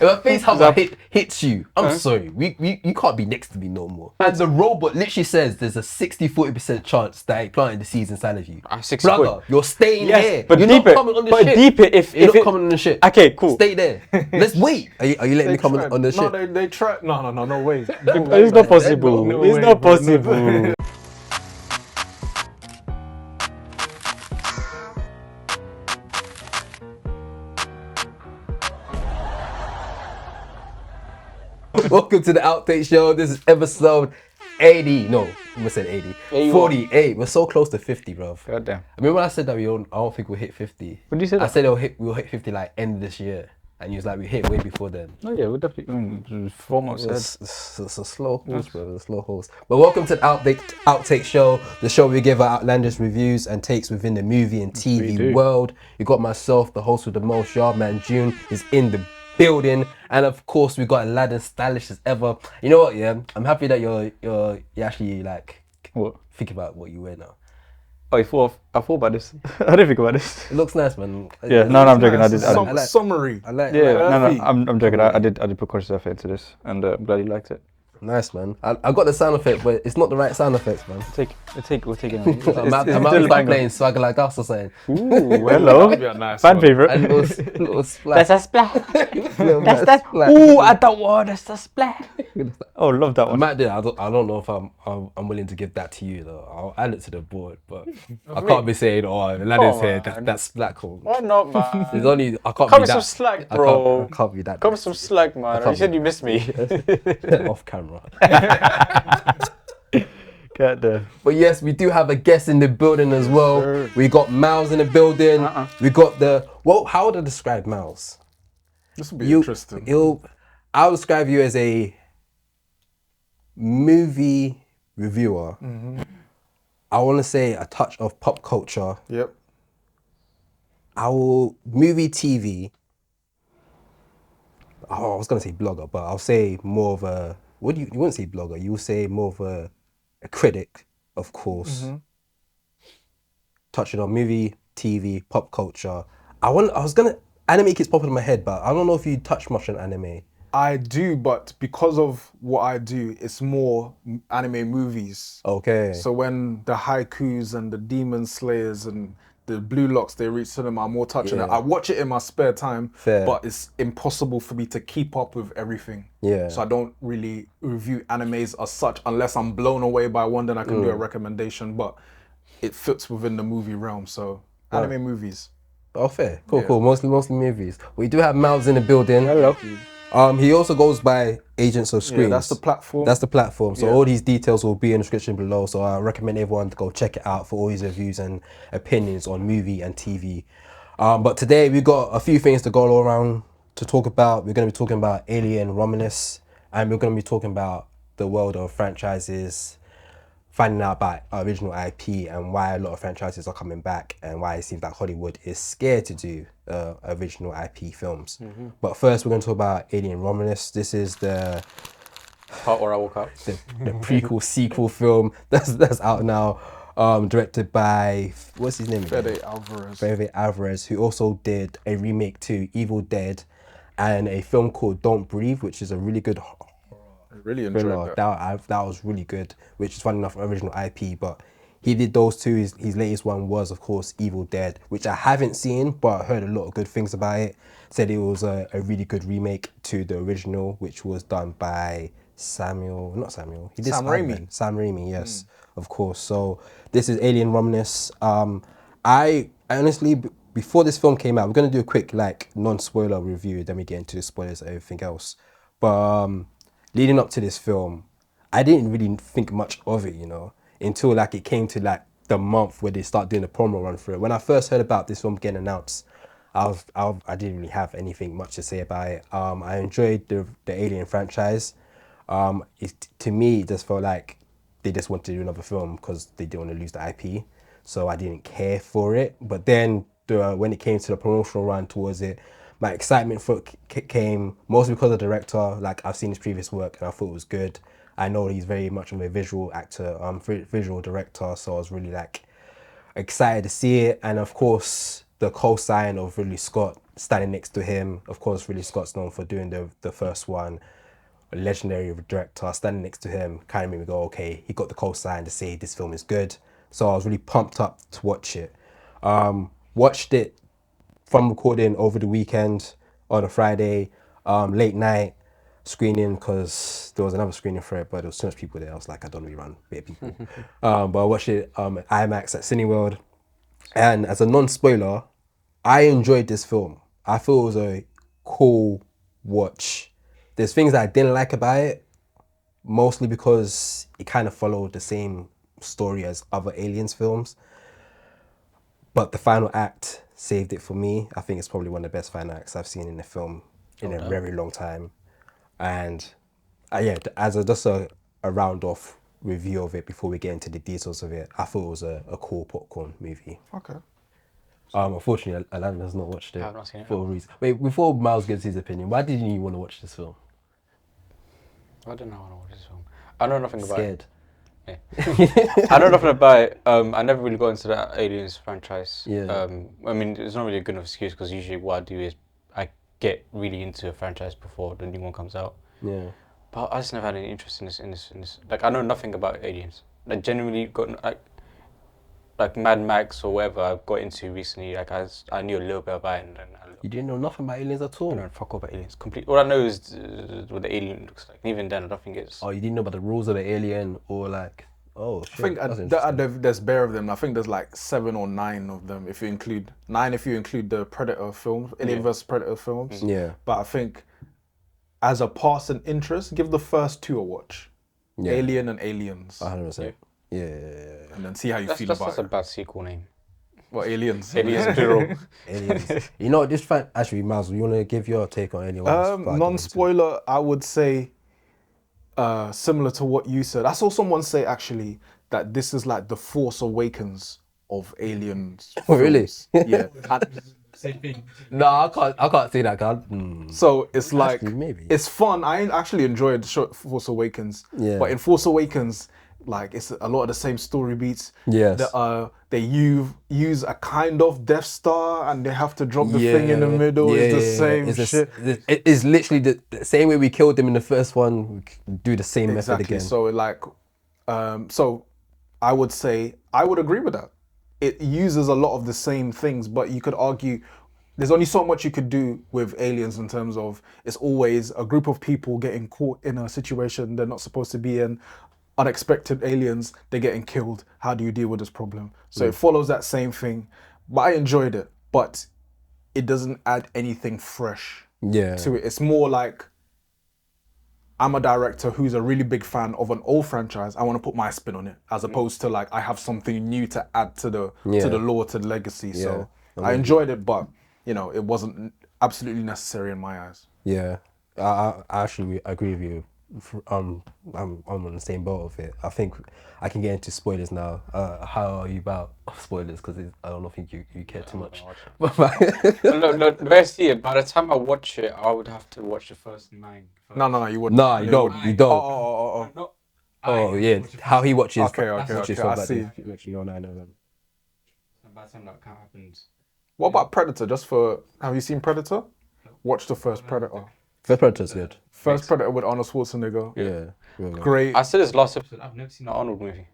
If a face hammer hits you, I'm sorry, you can't be next to me no more. And the robot literally says there's a 60-40% chance that it planted the seeds inside of you. 60 Brother, you're staying here. But you're deep not it. coming on the But ship. deep it if You're not it, coming on the ship. Okay, cool. Stay there. Let's wait. Are you letting me come on the ship? No, they try. No way. It's not possible. No It's way, not bro, no. possible. Welcome to the Outtake Show. This is episode 80. No, I almost said 80. 48. We're so close to 50, bro. God damn. I remember when I said that I don't think we'll hit 50. When did you say that? I said we'll hit 50 like end of this year. And you was like, we hit way before then. Oh yeah, we'll definitely 4 months. It's a slow horse, bro. It's a slow horse. But welcome to the Outtake Show, the show where we give our outlandish reviews and takes within the movie and TV world. You got myself, the host with the most, Yard Man June, is in the building, and of course we got Aladdin, stylish as ever. You know what? Yeah, I'm happy that you're actually like think about what you wear now. Oh, I thought about this. I didn't think about this. It looks nice, man. Yeah, no, I'm joking. I did. Summary. I like. Yeah, no, I'm joking. I did put conscious effort into this, and I'm glad you liked it. Nice, man. I got the sound effect, but it's not the right sound effects, man. We'll take it. I'm out playing Swagger Like Us or something. Ooh, hello. Nice Fan favorite. Little splash. That's a splash. That's that. Ooh, I don't want that's a splash. Oh, love that I one. might do. I don't know if I'm willing to give that to you though. I'll add it to the board, but I can't be saying, oh, Aladdin's here. That's black hole. Why not, man? There's only I can't Come be with that. some slack, bro. I can't be that. Come with some slack, man. You said you missed me. Off camera. Get there. But yes, we do have a guest in the building as well. Sure. We got Myles in the building. We got how would I describe Myles? This will be interesting. I'll describe you as a movie reviewer. I want to say a touch of pop culture. Yep. Movie TV. Oh, I was gonna say blogger, but I'll say more of a. You wouldn't say blogger. You would say more of a critic, of course. Touching on movie, TV, pop culture. Anime keeps popping in my head, but I don't know if you touch much on anime. I do, but because of what I do, it's more anime movies. Okay. So when the haikus and the demon slayers and the blue locks, they reach cinema, I'm more touching it. I watch it in my spare time, but it's impossible for me to keep up with everything. Yeah. So I don't really review animes as such unless I'm blown away by one, then I can do a recommendation, but it fits within the movie realm. So anime movies. Oh, fair. Cool. Mostly movies. We do have Myles in the building. Hello. He also goes by Agents of Screens. Yeah, that's the platform. So all these details will be in the description below. So I recommend everyone to go check it out for all his reviews and opinions on movie and TV. But today we got a few things to go around to talk about. We're going to be talking about Alien, Romulus, and we're going to be talking about the world of franchises, finding out about original IP and why a lot of franchises are coming back and why it seems like Hollywood is scared to do original IP films. But first we're going to talk about Alien Romulus. This is the Part where I woke up. the prequel sequel film that's out now, directed by, what's his name again? Fede Alvarez, who also did a remake to Evil Dead and a film called Don't Breathe, which is a really good Really enjoyed that. That was really good, which is funny enough original IP, but he did those two. His latest one was, of course, Evil Dead, which I haven't seen, but I heard a lot of good things about it. Said it was a really good remake to the original, which was done by Sam Raimi, yes, of course. So this is Alien Romulus. I honestly, before this film came out, we're going to do a quick non-spoiler review, then we get into the spoilers and everything else. But leading up to this film, I didn't really think much of it, until it came to the month where they start doing the promo run through it. When I first heard about this film getting announced, I didn't really have anything much to say about it. I enjoyed the Alien franchise. To me, it just felt like they just wanted to do another film because they didn't want to lose the IP. So I didn't care for it. But then when it came to the promotional run towards it, my excitement for it came mostly because of the director. I've seen his previous work and I thought it was good. I know he's very much of a visual actor, visual director, so I was really excited to see it. And of course, the co-sign of Ridley Scott standing next to him. Of course, Ridley Scott's known for doing the first one. A legendary director, standing next to him kind of made me go, okay, he got the cosign to say this film is good. So I was really pumped up to watch it. Watched it from recording over the weekend on a Friday, late night screening, because there was another screening for it, but there was too much people there. I was like, I don't really run bit of people. But I watched it at IMAX at Cineworld. And as a non-spoiler, I enjoyed this film. I feel it was a cool watch. There's things that I didn't like about it, mostly because it kind of followed the same story as other Aliens films. But the final act saved it for me. I think it's probably one of the best final acts I've seen in a film in a very long time. And as just a round off review of it before we get into the details of it, I thought it was a cool popcorn movie. Okay. Unfortunately, Aladdin has not watched it. I've not seen it. For a reason. Wait, before Myles gives his opinion, why didn't you want to watch this film? I don't know how to watch this film. I know nothing about Scared. it. Yeah. I know nothing about it. I never really got into that Aliens franchise. Yeah. I mean, it's not really a good enough excuse because usually what I do is I get really into a franchise before the new one comes out. Yeah. But I just never had any interest in this. Like, I know nothing about Aliens. I genuinely got like Mad Max or whatever I've got into recently. Like I knew a little bit about it, and then You didn't know nothing about aliens at all? I don't fuck all about aliens. Complete. All I know is what the alien looks like. And even then, I don't think it's. Oh, you didn't know about the rules of the alien or like, oh shit. I think there's bare of them. I think there's like 7 or 9 of them if you include the Predator films, Alien vs Predator films. Yeah. But I think as a passing interest, give the first 2 a watch. Yeah. Alien and Aliens. 100%. Yeah. And then see how you feel about That's a it. bad sequel name. What, Aliens? Aliens plural. Aliens. You know, this fact, actually, Myles, you want to give your take on Alien? Non-spoiler, I would say similar to what you said. I saw someone say actually that this is like the Force Awakens of Aliens. Oh, really? Yeah. Same thing. No, I can't say that. So it's like, Actually, maybe. it's fun. I actually enjoyed Force Awakens. Yeah. But in Force Awakens, like it's a lot of the same story beats. Yes. They use a kind of Death Star and they have to drop the thing in the middle. It's the same shit. It's literally the same way we killed them in the first one. We do the same method again. So like, so I would say I would agree with that. It uses a lot of the same things, but you could argue there's only so much you could do with Aliens in terms of it's always a group of people getting caught in a situation they're not supposed to be in. Unexpected aliens, they're getting killed. How do you deal with this problem? So it follows that same thing. But I enjoyed it, but it doesn't add anything fresh to it. It's more like I'm a director who's a really big fan of an old franchise. I want to put my spin on it, as opposed to like I have something new to add to the lore, to the legacy. So I enjoyed it, but you know, it wasn't absolutely necessary in my eyes. Yeah, I actually agree with you. I'm on the same boat of it. I think I can get into spoilers now. How are you about spoilers? Because I don't think you care too much. No, the way I see it, by the time I watch it, I would have to watch the first 9. No, you wouldn't. No, you don't. You don't. Oh yeah, how he watches. Okay. I see. Actually, on 9/11. By the time that happens. What about Predator? Have you seen Predator? Watch the first Predator. First Predator's good. First Predator with Arnold Schwarzenegger. Yeah. Really. Great. I said this last episode. I've never seen an Arnold movie.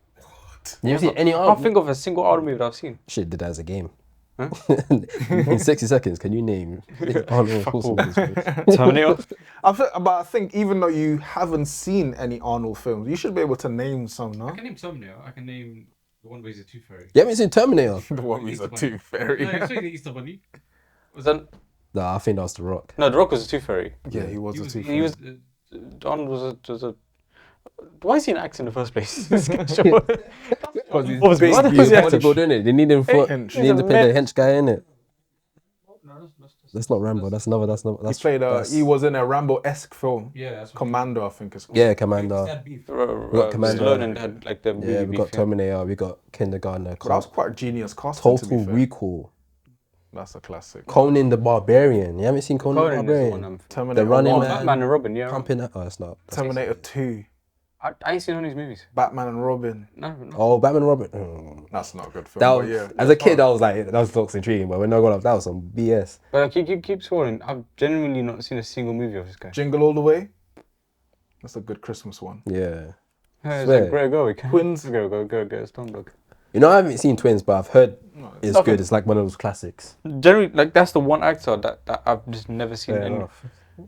You ever seen any I can't Arnold? think of a single Arnold movie that I've seen. Shit, did that as a game. Huh? In 60 seconds, can you name Arnold Schwarzenegger? Terminator. But I think even though you haven't seen any Arnold films, you should be able to name some, no? I can name Terminator. I can name the one where he's a tooth fairy. You haven't seen Terminator? The one with a tooth fairy. No, it's the Easter Bunny. Was that? Nah, I think that was The Rock. No, The Rock was a tooth fairy. Yeah, he was a tooth fairy. He was. Arnold was a. Why is he an actor in the first place? Because he's big, What he's was he Had to acting? go, didn't it? They need him for. hench. They need to play the hench guy, innit? No, That's not Rambo. That's another. That's not. That's, He played. that's- He was in a Rambo-esque film. Yeah, that's what Commando, I think it's called. Yeah, Commander. Sad beef. got Commander. Stallone and had like the Yeah, we got beef, yeah. Terminator. We got Kindergartner. But that was quite genius casting, to Total be fair. Recall. That's a classic. Conan the Barbarian. You haven't seen Conan the Conan is the Barbarian? one I'm. Terminator The Running 1, Man. Batman and Robin, yeah. Pumping that. Oh, it's not. Terminator 2. I ain't seen all these movies. Batman and Robin. No, no. Oh, Batman and Robin. Mm. That's not a good film. That but was, yeah. as a kid, that was like looks intriguing, but when I got up, that was some BS. But like, keep scrolling. I've genuinely not seen a single movie of this guy. Jingle All the Way. That's a good Christmas one. Yeah. Yeah, it's Swear. like Greg Go. Twins. Go, get a stone dog. You know, I haven't seen Twins, but I've heard it's nothing. good. It's like one of those classics. Generally, like that's the one actor that I've just never seen. Fair Any. enough.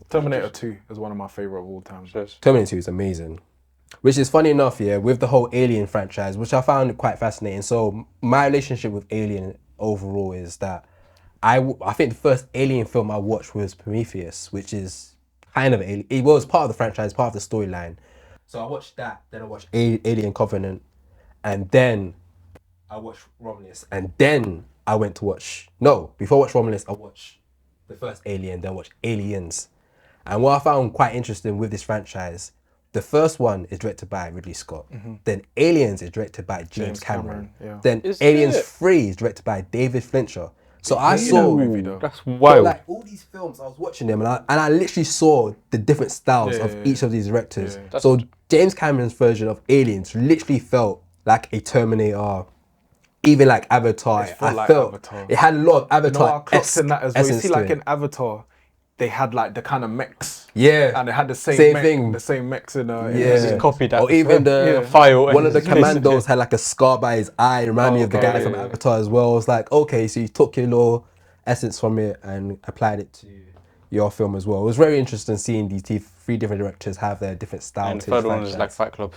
Terminator 2 is one of my favorite of all time. Terminator 2 is amazing. Which is funny enough, yeah, with the whole Alien franchise, which I found quite fascinating. So my relationship with Alien overall is that I think the first Alien film I watched was Prometheus, which is kind of Alien. It was part of the franchise, part of the storyline. So I watched that, then I watched Alien Covenant, and then I watched Romulus, and then I went to watch... No, before I watched Romulus, I watched the first Alien, then I watched Aliens. And what I found quite interesting with this franchise, the first one is directed by Ridley Scott. Then Aliens is directed by James Cameron. Yeah. Then Is Aliens it? 3 is directed by David Fincher. So I hated saw... that movie, though. That's So wild. like all these films, I was watching them, and I literally saw the different styles Yeah, of yeah, each of these directors. yeah. So James Cameron's version of Aliens literally felt like a Terminator, even like Avatar. It felt I like felt Avatar. it had a lot of You know Avatar. what I clocked in that as well? You see, like in in Avatar, they had like the kind of mechs. yeah, And they had the same, thing. The same mechs in Yeah. Just copied that. Or even the file. one of the and just pasted commandos it. had like a scar by his eye, remind me of the okay, guy from yeah. Avatar as well. It's like, okay, so you took your little essence from it and applied it to your film as well. It was very interesting seeing these three different directors have their different styles. And the third one was like Fight Club.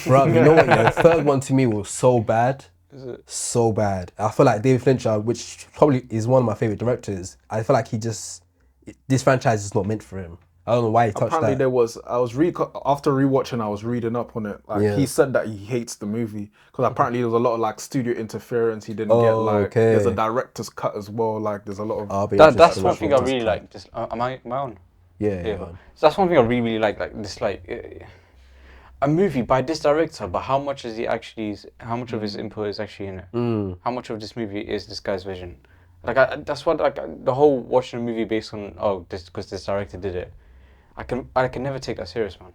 Bro, you know what? Yeah, the third one to me was so bad. Is it? So bad. I feel like David Fincher, which probably is one of my favorite directors, I feel like this franchise is not meant for him. I don't know why he touched Apparently that. there was, after rewatching, I was reading up on it. Like Yeah. he said that he hates the movie because apparently there was a lot of like studio interference. He didn't Oh, get like. okay. There's a director's cut as well. Like there's a lot of. I'll be That's interested one in thing what I really this like. Just am I on? Yeah, Yeah. man. So that's one thing I really like this a movie by this director, but how much is he actually? How much of his input is actually in it? How much of this movie is this guy's vision? Like that's what the whole watching a movie based on this because this director did it. I can never take that serious, man.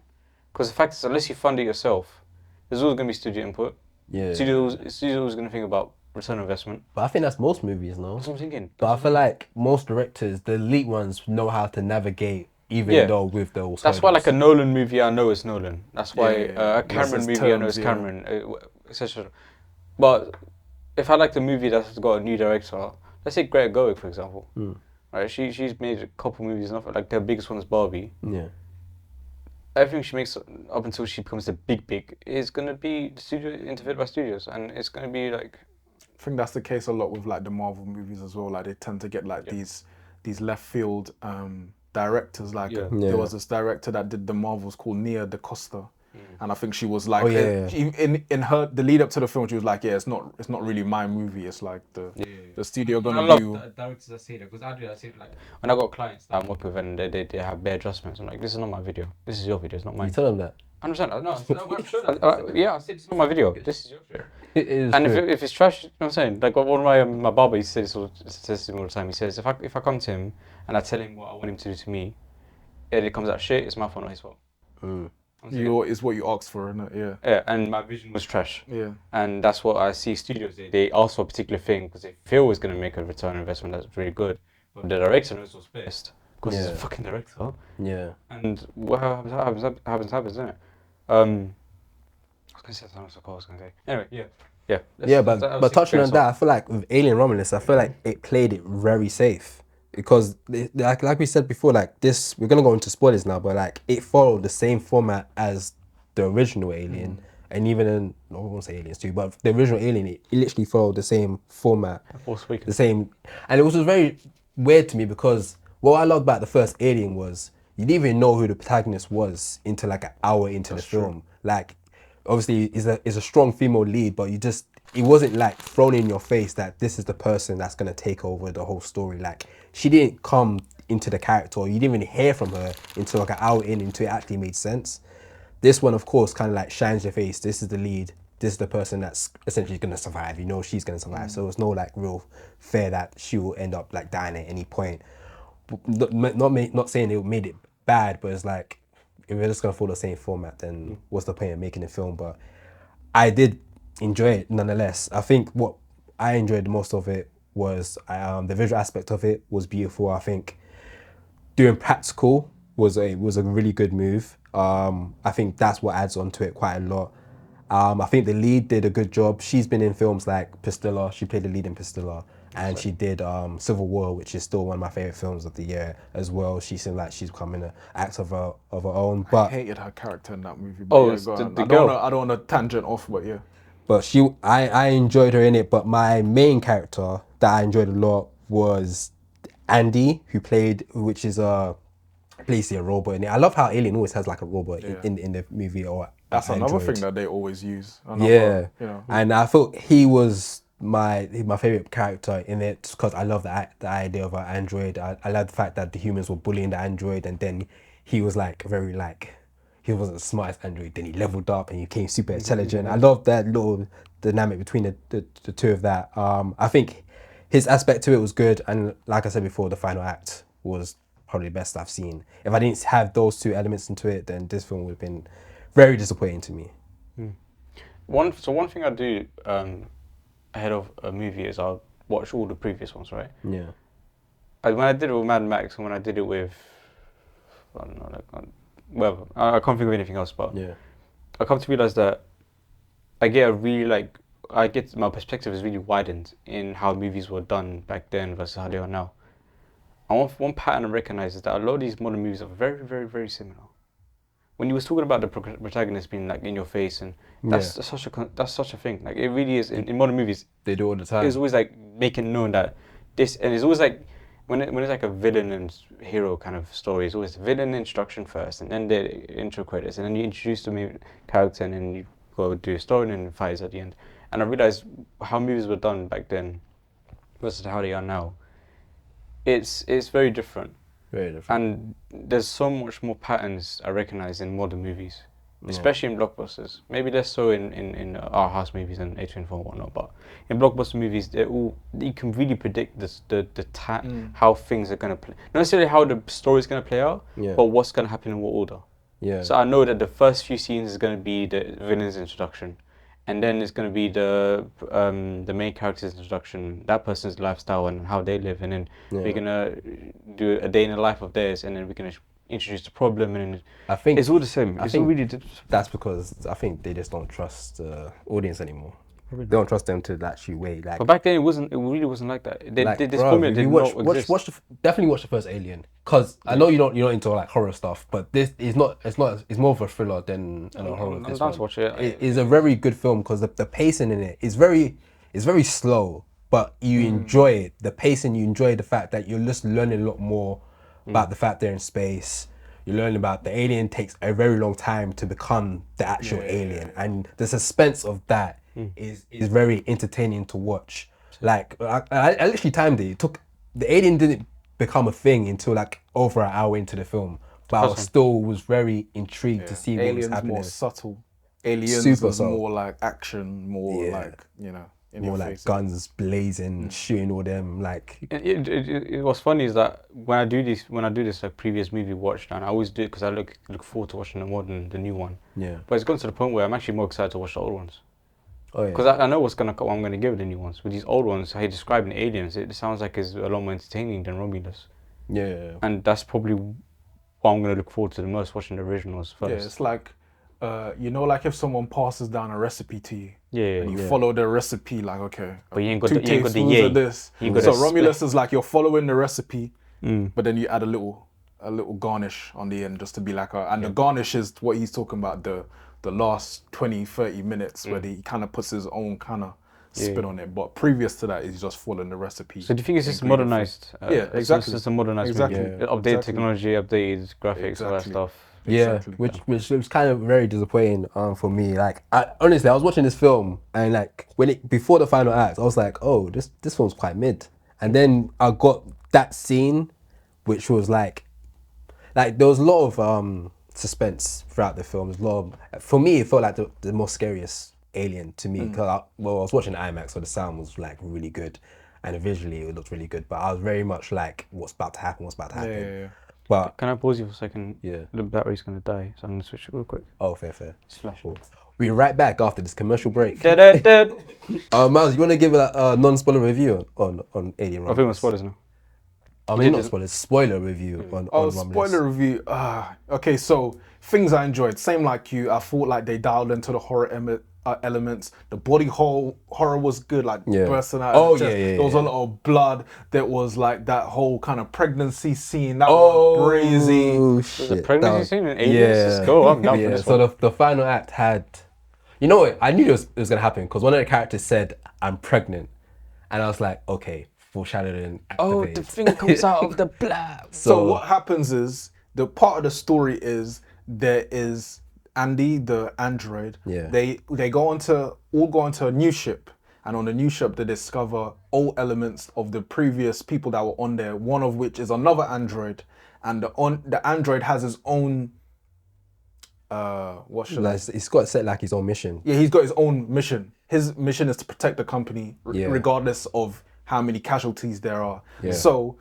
Because the fact is, unless you fund it yourself, there's always gonna be studio input. Yeah. Studios gonna think about return on investment. But I think that's most movies, no? That's what I'm thinking. But I feel like most directors, the elite ones, know how to navigate, even though with those. That's why, like a Nolan movie, I know it's Nolan. That's why Yeah. a Cameron That's his movie, I know terms, it's yeah. Cameron, etc. But if I like the movie that's got a new director, let's say Greta Gerwig, for example, right? She's made a couple movies, enough. Like the biggest one is Barbie. Yeah. Everything she makes up until she becomes the big is gonna be studio interfered by studios, and it's gonna be like. I think that's the case a lot with like the Marvel movies as well. Like they tend to get like these left field directors. Like there was this director that did the Marvels called Nia DaCosta, and I think she was like in her the lead up to the film, she was like, yeah, it's not really my movie. It's like the studio I gonna love do. directors that say that because I do that. Say like When I got clients that I'm working with and they have bare adjustments, I'm like, this is not my video. This is your video. It's not mine. You tell them that. I understand. No, I'm sure that, yeah, I said it's not my video. This is your shit. It is. And true. if it's trash, you know what I'm saying? Like one of my barber, he says to me all the time. He says if I come to him and I tell him what I want him to do to me, and it comes out shit, it's my fault, not his fault. Is what you asked for, isn't it? Yeah. Yeah, and my vision was trash. Yeah. And that's what I see studios. They ask for a particular thing because they feel it's going to make a return on investment that's really good. But the director knows what's best because he's a fucking director. Yeah. And what happens, isn't it? I was going to say something else. I was going to say. Anyway, yeah. Yeah, but touching on that, I feel like with Alien Romulus, I feel like it played it very safe because, like we said before, like this, we're gonna go into spoilers now, but like it followed the same format as the original Alien, and even in I won't say Aliens too, but the original Alien, it literally followed the same format, the same, and it was just very weird to me because what I loved about the first Alien was you didn't even know who the protagonist was until like an hour into the film, like. Obviously, is a strong female lead, but it wasn't like thrown in your face that this is the person that's gonna take over the whole story. Like she didn't come into the character, or you didn't even hear from her until like an hour in, until it actually made sense. This one, of course, kind of like shines your face. This is the lead. This is the person that's essentially gonna survive. You know she's gonna survive. So it's no like real fear that she will end up like dying at any point. Not saying it made it bad, but it's like. if we're just gonna follow the same format, then what's the point of making a film? But I did enjoy it nonetheless. I think what I enjoyed the most of it was the visual aspect of it was beautiful. I think doing practical was a really good move. I think that's what adds on to it quite a lot. I think the lead did a good job. She's been in films like Pistilla. She played the lead in Pistilla, and she did Civil War, which is still one of my favorite films of the year as well. She seemed like she's becoming an actor of her own. I But hated her character in that movie. But Oh, yeah, it's go the- on. the I don't girl. wanna, I don't want to tangent off, but yeah. But I enjoyed her in it. But my main character that I enjoyed a lot was Andy, which is basically a robot in it. I love how Alien always has like a robot in the movie or That's another android. thing that they always use. Yeah, You know, and I thought he was my favorite character in it because I love the idea of an android. I love the fact that the humans were bullying the android, and then he was like very like he wasn't the smartest android. Then he leveled up and he became super intelligent. I love that little dynamic between the two of that. I think his aspect to it was good, and like I said before, the final act was probably the best I've seen. If I didn't have those two elements into it, then this film would have been very disappointing to me. One thing I do ahead of a movie is I'll watch all the previous ones, right? Yeah. When I did it with Mad Max and when I did it with, I don't know, well, I can't think of anything else, but Yeah. I come to realize that my perspective is really widened in how movies were done back then versus how they are now. And one pattern I recognize is that a lot of these modern movies are very, very, very similar. When you was talking about the protagonist being like in your face, and that's such a thing. Like it really is in modern movies. They do all the time. It's always like making known that this, and it's always like when it's like a villain and hero kind of story. It's always villain introduction first, and then the intro credits, and then you introduce the main character, and then you go do a story, and then fights at the end. And I realized how movies were done back then versus how they are now. It's very different. Very different. And there's so much more patterns I recognize in modern movies, especially in blockbusters. Maybe less so in our house movies and A24 and whatnot, but in blockbuster movies, you can really predict how things are going to play. Not necessarily how the story is going to play out, but what's going to happen in what order. Yeah. So I know that the first few scenes is going to be the villain's introduction, and then it's going to be the main character's introduction, that person's lifestyle and how they live, and then we're going to do a day in the life of theirs, and then we're going to introduce the problem, and I think it's all the same. It's all really that's because I think they just don't trust the audience anymore. They don't trust them to actually wait. Like, But back then, it really wasn't like that. This bruv, formula if did you not exist. definitely watch the first Alien, because I know you're not into like horror stuff, but this is not. It's more of a thriller than a horror. I'm This down one. to watch it. It is a very good film because the pacing in it is very slow, but you enjoy it. The pacing, you enjoy the fact that you're just learning a lot more about the fact they're in space. You learn about the alien takes a very long time to become the actual alien, and the suspense of that is very entertaining to watch. Like I literally timed it. It took the alien didn't become a thing until like over an hour into the film, but I was very intrigued to see what was Aliens happening. more subtle. Aliens Super is subtle. more like action, more like in more your like face. guns blazing, shooting all them like. What's funny is that when I do this like previous movie watch, and I always do it because I look forward to watching the new one. Yeah. But it's gone to the point where I'm actually more excited to watch the old ones. Oh yeah. Because I know what I'm gonna give the new ones. With these old ones, how you describing aliens, it sounds like it's a lot more entertaining than Romulus. Yeah. And that's probably what I'm gonna look forward to the most, watching the originals first. Yeah, it's like, like if someone passes down a recipe to you, and you yeah. follow the recipe, like But you ain't got 2 the- you ain't got the tablespoons yay. of this. You ain't got So the Romulus is like you're following the recipe, but then you add a little garnish on the end just to be like and the garnish is what he's talking about, the last 20-30 minutes where he kind of puts his own kind of spin on it, but previous to that he's just following the recipe. So do you think it's just modernized? Exactly. It's just a modernized Exactly. movie. Updated technology, updated graphics, all that Exactly. stuff. Exactly. Yeah, which was kind of very disappointing for me. Like, honestly, I was watching this film and like before the final act, I was like, oh, this film's quite mid. And then I got that scene, which was like there was a lot of suspense throughout the film. There's a lot of, for me, it felt like the most scariest alien to me because I was watching IMAX, so the sound was like really good, and visually it looked really good. But I was very much like, what's about to happen? What's about to happen? Yeah. But Can I pause you for a second? Yeah. The battery's gonna die, so I'm gonna switch it real quick. oh, fair. It's flashing. Cool. We're right back after this commercial break. Da-da-da. Myles, you want to give a non-spoiler review on Alien I Romulus? think we're spoilers now. I mean, not spoilers. Spoiler review on Oh, Romulus. spoiler review. Okay, so things I enjoyed. Same like you. I thought like they dialed into the horror elements. The body horror was good, like bursting out. Oh, of the chest. yeah. There was a lot of blood. There was like that whole kind of pregnancy scene. That was crazy. Oh shit! The pregnancy scene in Aliens. Let's go. I'm down for this So one. the final act had, you know what? I knew it was gonna happen because one of the characters said, "I'm pregnant," and I was like, okay, foreshadowing. Oh, activated. the thing comes out of the blab. So what happens is the part of the story is there is Andy, the android. Yeah. They all go onto a new ship, and on the new ship they discover old elements of the previous people that were on there. One of which is another android, and the android has his own. What should I? Like, he's got set like his own mission. Yeah, he's got his own mission. His mission is to protect the company, regardless of how many casualties there are. Yeah. So,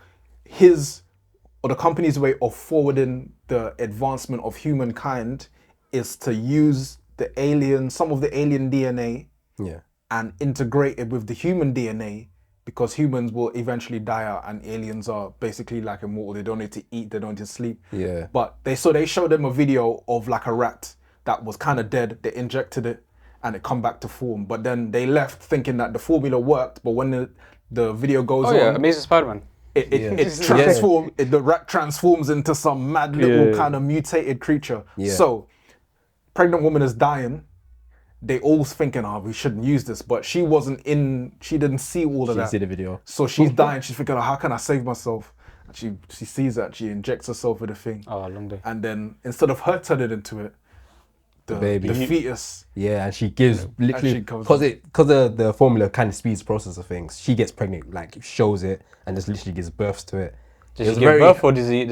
the company's way of forwarding the advancement of humankind is to use some of the alien DNA, Yeah. and integrate it with the human DNA, because humans will eventually die out, and aliens are basically like immortal. They don't need to eat, they don't need to sleep. Yeah. But they showed them a video of like a rat that was kind of dead. They injected it and it come back to form. But then they left thinking that the formula worked. But when the video goes Oh on, yeah, Amazing Spider-Man. the rat transforms into some mad little kind of mutated creature. Yeah. So, pregnant woman is dying. They all thinking, we shouldn't use this, but she didn't see all of She that. see the video. So she's dying. She's thinking, how can I save myself? And she sees that. She injects herself with the thing. Oh, long day. And then instead of her turning into it, the baby. fetus. Yeah, and she gives literally she comes because the formula kind of speeds the process of things. She gets pregnant, like shows it, and just literally gives birth to it. Does she give birth, or does it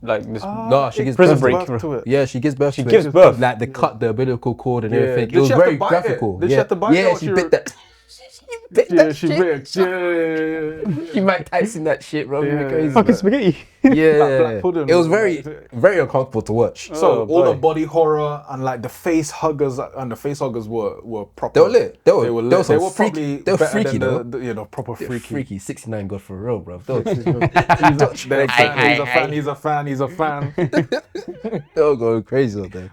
like this? No, she gives prison birth break to it. Yeah, she gives birth. She to gives it. birth. Like they cut the umbilical cord and everything. Did It was she have to very bite it? graphical. Did she have to bite it, Yeah, or she she bit that. She bit Yeah, that she shit. bit. She Mike Tyson that shit, bro. Yeah. Crazy, Fucking bro. spaghetti. Yeah, black pudding. it was very uncomfortable to watch. So Oh, all the boy. body horror and like the face huggers, and the face huggers were proper. They were lit. They were lit. lit. They were probably They were better freaky than though. the proper freaky. Freaky. 69 God for real, bro. They were He's a fan. they were going crazy out there.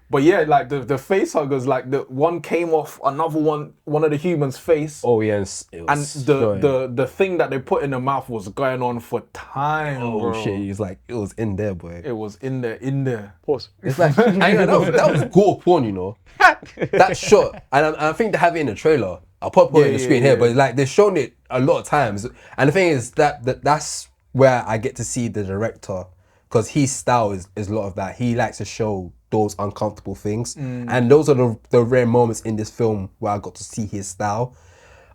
But yeah, like the face huggers, like the one came off another one of the humans' face. Oh yes, it And was showing. the thing that they put in the mouth was going on for time, Oh bro. shit, he's like, it was in there, boy. It was in there. Pause. It's like, that was gore porn, you know. That shot, and I think they have it in the trailer. I'll put it on the screen here, but like they've shown it a lot of times. And the thing is that's where I get to see the director, because his style is a lot of that. He likes to show those uncomfortable things, and those are the rare moments in this film where I got to see his style.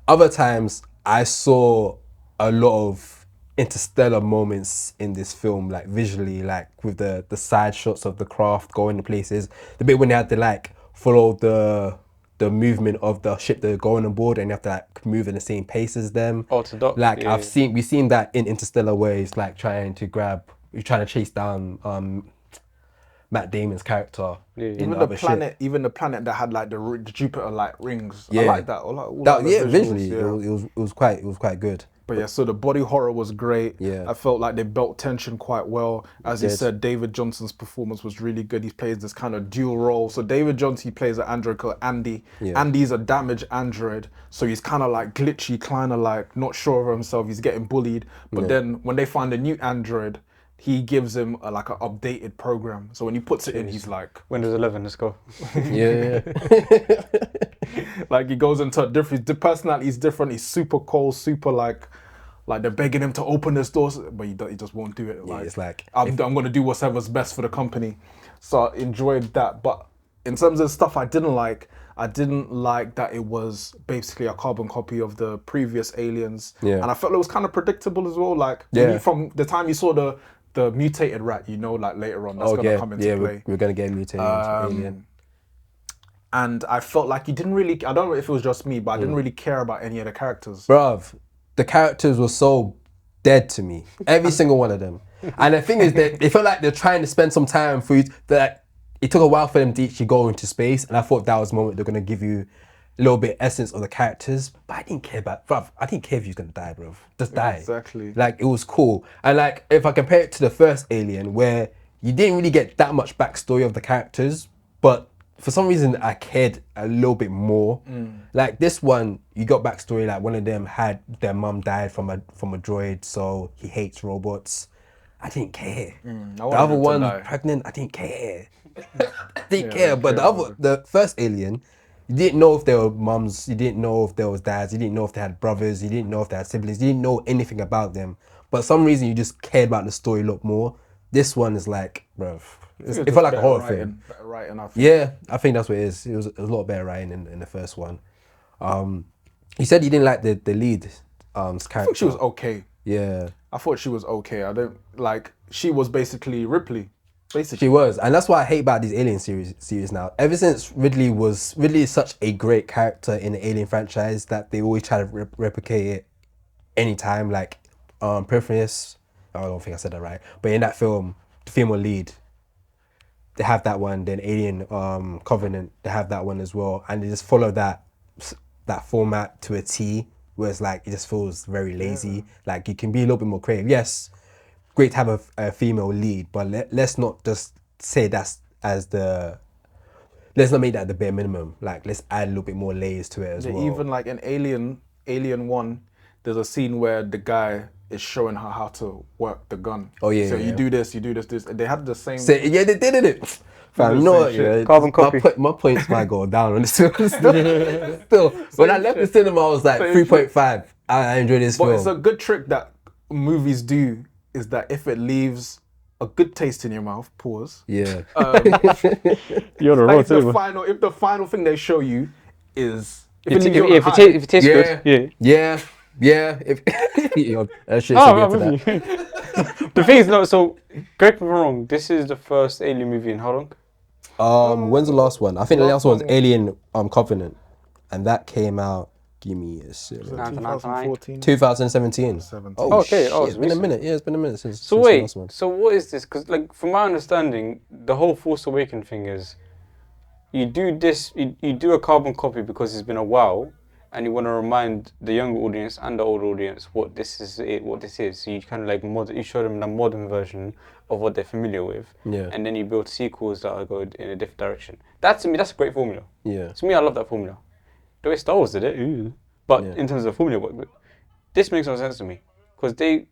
Other times, I saw a lot of interstellar moments in this film, like visually, like with the side shots of the craft going to places. The bit when they had to like follow the movement of the ship they're going on board, and you have to like move in the same pace as them. Oh, to dock. Like Yeah, we've seen that in Interstellar, where he's like trying to chase down Matt Damon's character. Even the the other planet, even the planet that had like the Jupiter like rings. Yeah. I like that. I like all That, the yeah, visuals, visually, yeah. it was quite good. But yeah, so the body horror was great. Yeah. I felt like they built tension quite well. As you did. said, David Johnson's performance was really good. He plays this kind of dual role. So David Johnson, he plays an android called Andy. Yeah. Andy's a damaged android. So he's kind of like glitchy, kind of like not sure of himself. He's getting bullied. But then when they find a new android, he gives him like an updated program. So when he puts it in, he's like, Windows 11. Let's go. Yeah. like he goes into a different, the personality is different. He's super cold, super like they're begging him to open this doors, but he just won't do it. Like, it's like, I'm going to do whatever's best for the company. So I enjoyed that. But in terms of stuff I didn't like that it was basically a carbon copy of the previous Aliens. Yeah. And I felt it was kind of predictable as well. Like from the time you saw the mutated rat, you know, like later on that's going to come into play. We're gonna get mutated alien. And I felt like you didn't really, I don't know if it was just me, but I didn't really care about any of the characters. Bruv, the characters were so dead to me. Every single one of them. And the thing is that they felt like they're trying to spend some time for you. That it took a while for them to actually go into space, and I thought that was the moment they're gonna give you a little bit essence of the characters. But I didn't care about, bruv. I didn't care if he was gonna die, bruv. Just die. Exactly. Like it was cool. And like if I compare it to the first Alien, where you didn't really get that much backstory of the characters, but for some reason I cared a little bit more. Like this one, you got backstory. Like one of them had their mum died from a droid, so he hates robots. I didn't care. The other one pregnant, I didn't care. I didn't care. But the first Alien, you didn't know if they were mums, you didn't know if there was dads, you didn't know if they had brothers, you didn't know if they had siblings, you didn't know anything about them. But for some reason you just cared about the story a lot more. This one is like, bruv, it felt like a horror film. Better writing, I think. Yeah, I think that's what it is. It was a lot better writing in the first one. You said you didn't like the lead character. I think she was okay. Yeah. I thought she was okay. I don't like. She was basically Ripley. She was, and that's what I hate about these Alien series now. Ever since Ridley is such a great character in the Alien franchise that they always try to replicate it anytime. Like Prometheus, I don't think I said that right, but in that film, the female lead, they have that one. Then Alien Covenant, they have that one as well, and they just follow that format to a T. Where it's like it just feels very lazy. Like you can be a little bit more creative. Yes, great to have a female lead, but let's not just say let's not make that the bare minimum. Like let's add a little bit more layers to it as well. Even like in Alien 1, there's a scene where the guy is showing her how to work the gun. Oh yeah. So yeah. you do this. They had the same. Yeah, they did it. Fam, you know what? Yeah, Carbon copy. My points might go down on this film. Still, when I left the cinema, I was like 3.5. I enjoyed this film. But it's a good trick that movies do is that if it leaves a good taste in your mouth, pause. Yeah. You're the Like if the final thing they show you is if it tastes good, yeah. If that shit's The thing is, no. So, correct me if I'm wrong. This is the first Alien movie in how long? When's the last one? I think the last one was Alien Covenant, and that came out. Give me a second. 2014. 2017. Oh, okay. shit, it's been a minute. Yeah, it's been a minute since. So since wait. The last one. So what is this? Because like from my understanding, the whole Force Awakens thing is, you do this. You do a carbon copy because it's been a while, and you want to remind the younger audience and the old audience what this is. So you kind of like you show them the modern version of what they're familiar with. Yeah. And then you build sequels that are going in a different direction. That to me, that's a great formula. Yeah. To me, I love that formula. The way Star Wars did it, but in terms of formula, this makes no sense to me because they.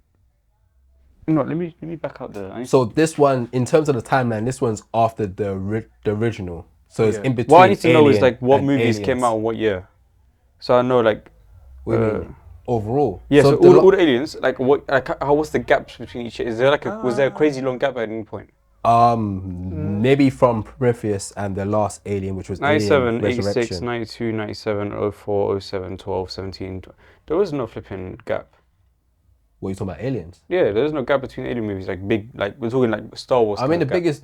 No, let me back out the. So this one, in terms of the timeline, this one's after the original. So it's in between. What I need to know is like what and movies Aliens. came out in what year, so I know like. What do you mean? Overall. Yeah, so the all the aliens, like what? Like, what's the gaps between each? Is there like was there a crazy long gap at any point? Maybe from Prometheus and the last Alien, which was 97, Alien 86, Resurrection. 92, 97, 04, 07, 12, 17. There was no flipping gap. What are you talking about, Aliens? Yeah, there's no gap between alien movies. Like big, like we're talking like Star Wars. I mean, the kind of gap. biggest,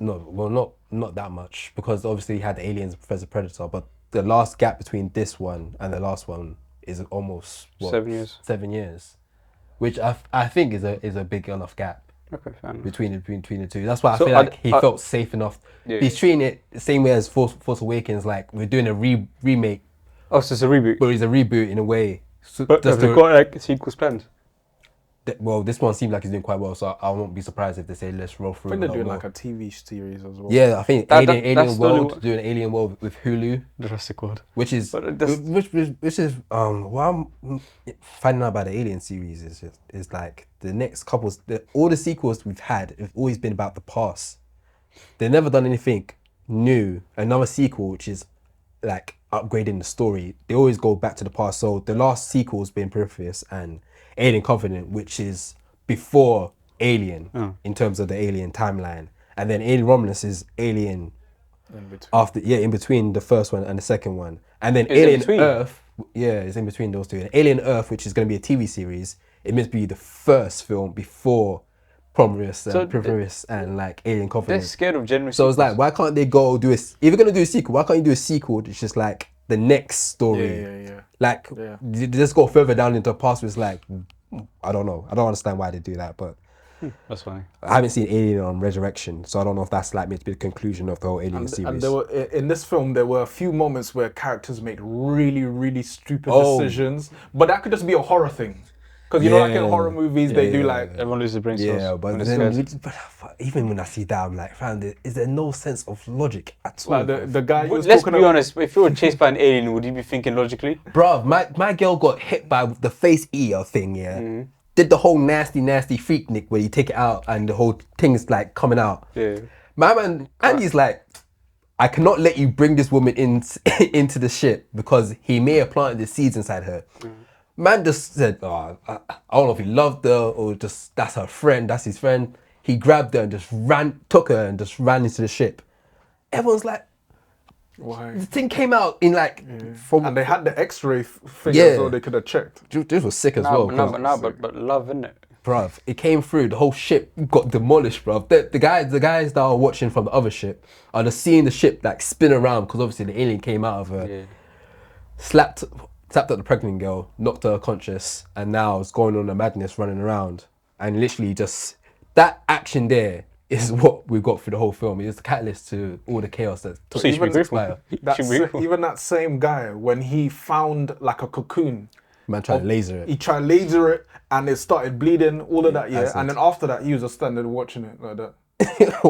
not that much, because obviously you had the Aliens Professor Predator, but the last gap between this one and the last one is almost 7 years. 7 years, which I think is a big enough gap. Okay, fair enough. Between the two. That's why I So feel like he felt safe enough. Yeah, He's treating it the same way as Force Awakens, like we're doing a remake, Oh, so it's a reboot. but it's a reboot in a way. So But just have they got like sequels planned? well, this one seems like he's doing quite well, so I won't be surprised if they say let's roll through. I think they're a lot doing more. like a TV series as well. Yeah, I think That's Alien the only World one- doing Alien World with Hulu, Jurassic World. which is But that's- which is what I'm finding out about the Alien series is like the next couples, all the sequels we've had have always been about the past. They've never done anything new. Another sequel which is like upgrading the story. They always go back to the past. So the last sequel's been Prometheus and Alien Covenant, which is before Alien in terms of the Alien timeline, and then Alien Romulus is Alien in between the first one and the second one, and then Is it Alien between? Earth, it's in between those two. And Alien Earth, which is going to be a TV series, it must be the first film before Prometheus and like Alien They're Covenant. scared of general. So it's like, why can't they go do if you're gonna do a sequel, why can't you do a sequel that's just like the next story? Yeah. Like, just go further down into the past. Where it's like I don't know. I don't understand why they do that, but That's funny. I haven't seen Alien on Resurrection, so I don't know if that's like meant to be the conclusion of the whole Alien series. And there were in this film there were a few moments where characters made really stupid Oh. decisions, but that could just be a horror thing, because you know, like in Yeah. horror movies, they do Yeah. like Everyone loses brain cells. Yeah, but when it's then scared. even when I see that, I'm like, fam, is there no sense of logic at all? like the guy who was Let's talking be honest. If you were chased by an alien, would you be thinking logically? Bruv, my girl got hit by the face eater thing, yeah. Mm-hmm. Did the whole nasty freak nick where you take it out and the whole thing's like coming out. Yeah. My man, Andy's like, I cannot let you bring this woman into the ship because he may have planted the seeds inside her. Man just said, oh, I don't know if he loved her or just that's her friend, that's his friend. He grabbed her and just took her and just ran into the ship. Everyone's like, why. the thing came out in like, And they had the X-ray thing Yeah. as well. They could have checked. this was sick as well. 'cause- But love, innit? Bruv, it came through. The whole ship got demolished, bruv. The guys that are watching from the other ship are just seeing the ship like spin around because obviously the alien came out of her, Yeah. slapped at the pregnant girl, knocked her unconscious, and now it's going on a madness running around. And literally just that action there is what we got through the whole film. It is the catalyst to all the chaos that took So you should be grateful. transpire. Even that same guy, when he found like a cocoon, Man trying to laser it. he tried to laser it and it started bleeding, all of that, yeah. Acid. And then after that, he was just standing there watching it like that.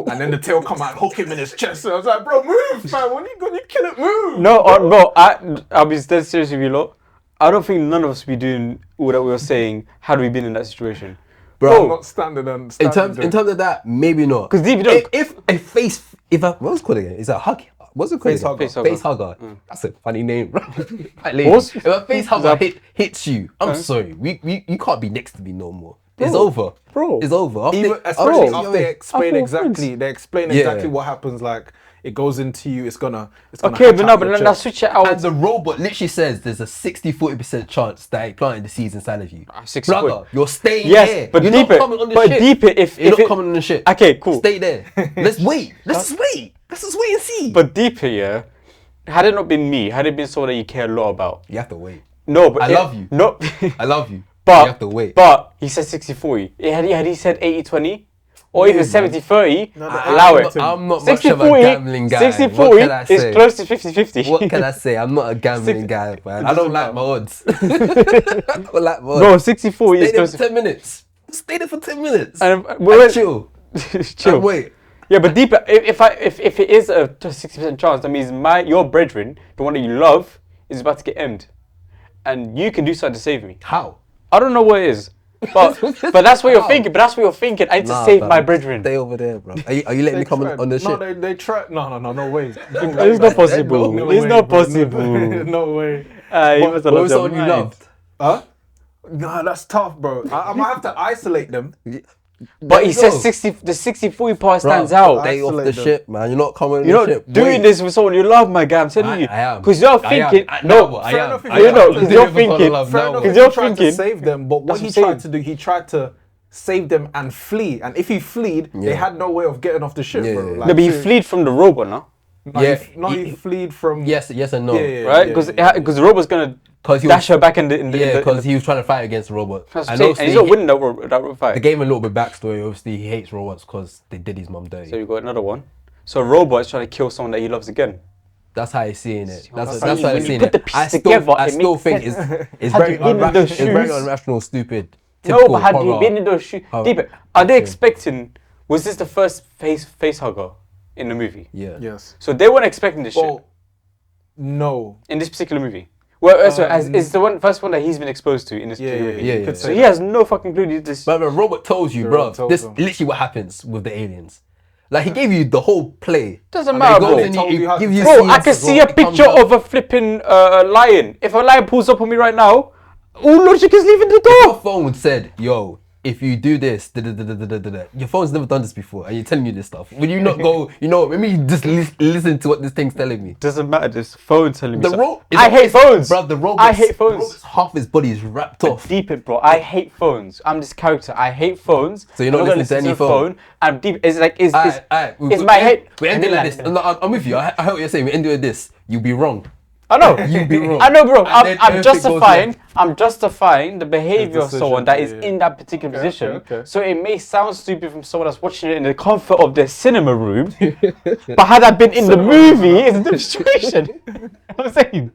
And then the tail come out, hook him in his chest. And I was like, bro, move, man. When you gonna kill it, move. No, bro. I'll be dead serious with you lot. I don't think none of us would be doing all that we were saying had we been in that situation. Bro, I'm not standing and in standing terms of that, maybe not. 'Cause deep down- if a what's it called again? Is it a hug? What's it called? Face again? hugger. Face hugger. That's a funny name, bro. What? If a face hugger hits you, I'm sorry. You can't be next to me no more. It's Bro. over. Bro. It's over. Even, especially after they explain I thought exactly, they explain Yeah. exactly what happens. Like it goes into you, it's gonna Okay, hatch but out no, your but then chest. switch it out. And the robot literally says there's a 60-40% chance that it planted the seeds inside of you. 60 Brother, point. you're staying Yes, there. but you're deep not it. coming on the But ship. deep it if you're if not it, coming on the ship. Okay, cool. Stay there. Let's wait. Let's just wait. Let's just wait and see. But deeper, yeah. Had it not been me, had it been someone that you care a lot about. you have to wait. No, but I love you. No, I love you. but you have to wait. But he said 60-40. Had he said 80-20 or even 70-30, No, allow it. I'm not much of a 60-40 gambling guy. What can I 60-40 is say? close to 50-50. What can I say? I'm not a gambling guy, man. I don't like my odds. I don't like my Bro, odds. 60-40 Stay is there close for to 10 minutes. Stay there for 10 minutes. And And chill. chill. And wait. Yeah, but deeper. If it is a 60% chance, that means your brethren, the one that you love, is about to get emmed, and you can do something to save me. How? I don't know what it is, but that's what you're thinking. But that's what you're thinking. I need to save my brethren. Stay over there, bro. Are you letting me come on the ship? No, they tried. No way. It's not possible. No It's way, not bro. possible. No way. You must have What lost was your someone you mind. loved? Huh? Nah, that's tough, bro. I might have to isolate them. But he There you says go. the 60-40 part Bro, stands out. Stay off the Isolate them. ship, man. You're not coming on You're the not ship. doing Wait. this with someone you love, my guy. I'm telling you. I am. Because you're I am. thinking. No, fair I enough am. if I you am. know, Because because you're you're thinking- love Fair now. enough, Because he you're tried to thinking- save them, but what That's he what I'm tried to do, he tried to save them and flee. And if he fled, they Yeah. had no way of getting off the ship, Yeah, bro. yeah. Like, No, but he so- fled from the robot now, No, Yeah, he fled from. Yes and no. Yeah, yeah, right? Because the robot's gonna 'Cause he dash was- her back in the. Yeah, because he was trying to fight against the robot. That's what I'm And saying, and obviously he's not he- winning that fight. They gave him a little bit backstory. Obviously, he hates robots because they did his mum dirty. So you got another one. So a robot is trying to kill someone that he loves again. That's how he's seeing it. That's how how when he's you seeing put it. the pieces I still, together, I it still makes think sense. it's Had very you been in those it's very shoes? irrational, stupid. No, typical but had you horror. been in those shoes, horror deeper, are they action. expecting? Was this the first face hugger in the movie? Yeah. Yes. So they weren't expecting this shit Well, no. in this particular movie. Well, so it's the first one that he's been exposed to in this particular movie. yeah, you yeah. could So say he that. has no fucking clue. This. But the robot tells you, The bro, robot tells this them. literally what happens with the aliens. Like, he gave you the whole play. Doesn't And matter, he bro. goes and Told he you how to gives you take Bro, scenes I can as see well. a It comes picture up. of a flipping lion. If a lion pulls up on me right now, all logic is leaving the Your door. phone said, yo, if you do this, your phone's never done this before, and you're telling me this stuff. Will you not go, let me just listen to what this thing's telling me? Doesn't matter. This phone telling me. The robot. I hate phones, Bro, the robot. I hate phones. Half his body is wrapped off. Deep it, bro. I hate phones. I'm this character. I hate phones. So you're not I'm gonna listening to any the phone? I'm deep. It's like is Alright, is my head. We end it like this. No, I'm with you. I heard what you're saying. We end it with this. You'll be wrong. I know. You'd be wrong. I know, bro. And then I'm everything goes justifying. left. I'm justifying the behavior of decision, someone that is yeah. in that particular Okay, position. okay. So it may sound stupid from someone that's watching it in the comfort of their cinema room, but had I been in the movie, it's a different situation. You know what I'm saying.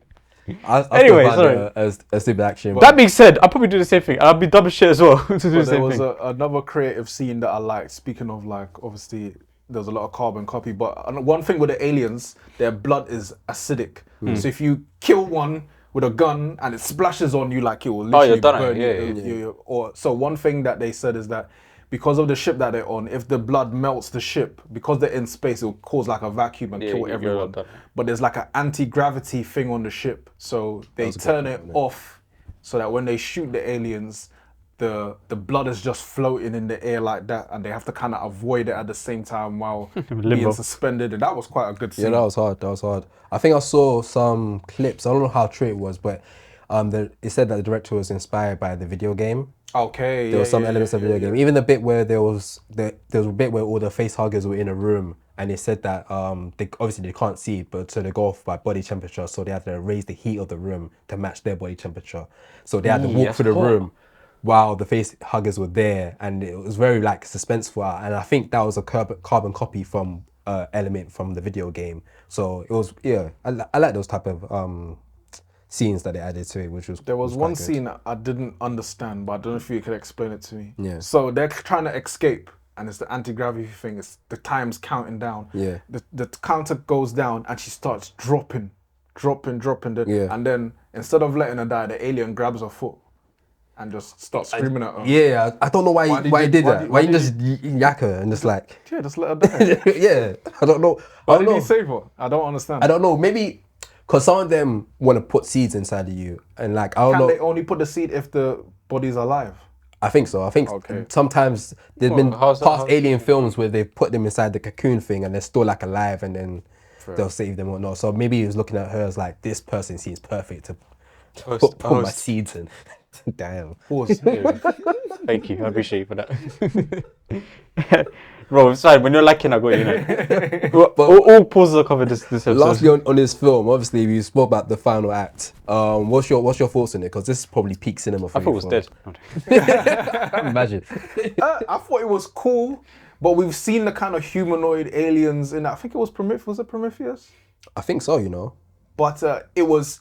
I Anyway, still sorry. find it a stupid action. That being said, I'll probably do the same thing. I'll be double shit as well to do the But there same was thing. another creative scene that I liked. Speaking of like, obviously, there's a lot of carbon copy. But one thing with the aliens, their blood is acidic. So if you kill one with a gun and it splashes on you, like it will literally you're done, burn yeah, you. Or so one thing that they said is that because of the ship that they're on, if the blood melts the ship, because they're in space, it will cause like a vacuum and kill you're everyone. done. But there's like an anti-gravity thing on the ship, so they was a good turn point, it wasn't it? off so that when they shoot the aliens, the blood is just floating in the air like that, and they have to kind of avoid it at the same time while being suspended. And that was quite a good scene. Yeah, that was hard. That was hard. I think I saw some clips. I don't know how true it was, but it said that the director was inspired by the video game. Okay, There was some elements of the video game. Even the bit where there was a bit where all the face huggers were in a room, and they said that they obviously they can't see, but so they go off by body temperature, so they have to raise the heat of the room to match their body temperature. So they had to walk that's through the hot. room while the face huggers were there, and it was very like suspenseful. And I think that was a carbon copy from element from the video game. So it was I like those type of scenes that they added to it, which was There was quite one good. scene I didn't understand, but I don't know if you could explain it to me. Yeah. So they're trying to escape, and it's the anti-gravity thing. It's the time's counting down. Yeah. The counter goes down, and she starts dropping. Yeah. And then instead of letting her die, the alien grabs her foot and just starts screaming at her. Yeah, I don't know why he did that. Why you just yak her and just like Yeah, just let her die. yeah, I don't know. I Why don't did he know. save her? I don't understand. I don't know. Maybe because some of them want to put seeds inside of you, and like I don't Can know. they only put the seed if the body's alive? I think so. I think Okay. sometimes there's been how's that- past how's- alien films where they put them inside the cocoon thing and they're still like alive, and then they'll save them or not. So maybe he was looking at her as like, this person seems perfect to put my host. seeds in. Damn. Pause. Thank you. I appreciate you for that. Bro, it's fine. When you're lacking, I got you. Know. all pauses are covered this episode. Lastly, on this film, obviously we spoke about the final act. What's your thoughts on it? Because this is probably peak cinema for I you. thought it was dead. Imagine. I thought it was cool, but we've seen the kind of humanoid aliens in that. I think it was Prometheus. Was it Prometheus? I think so. You know. But it was.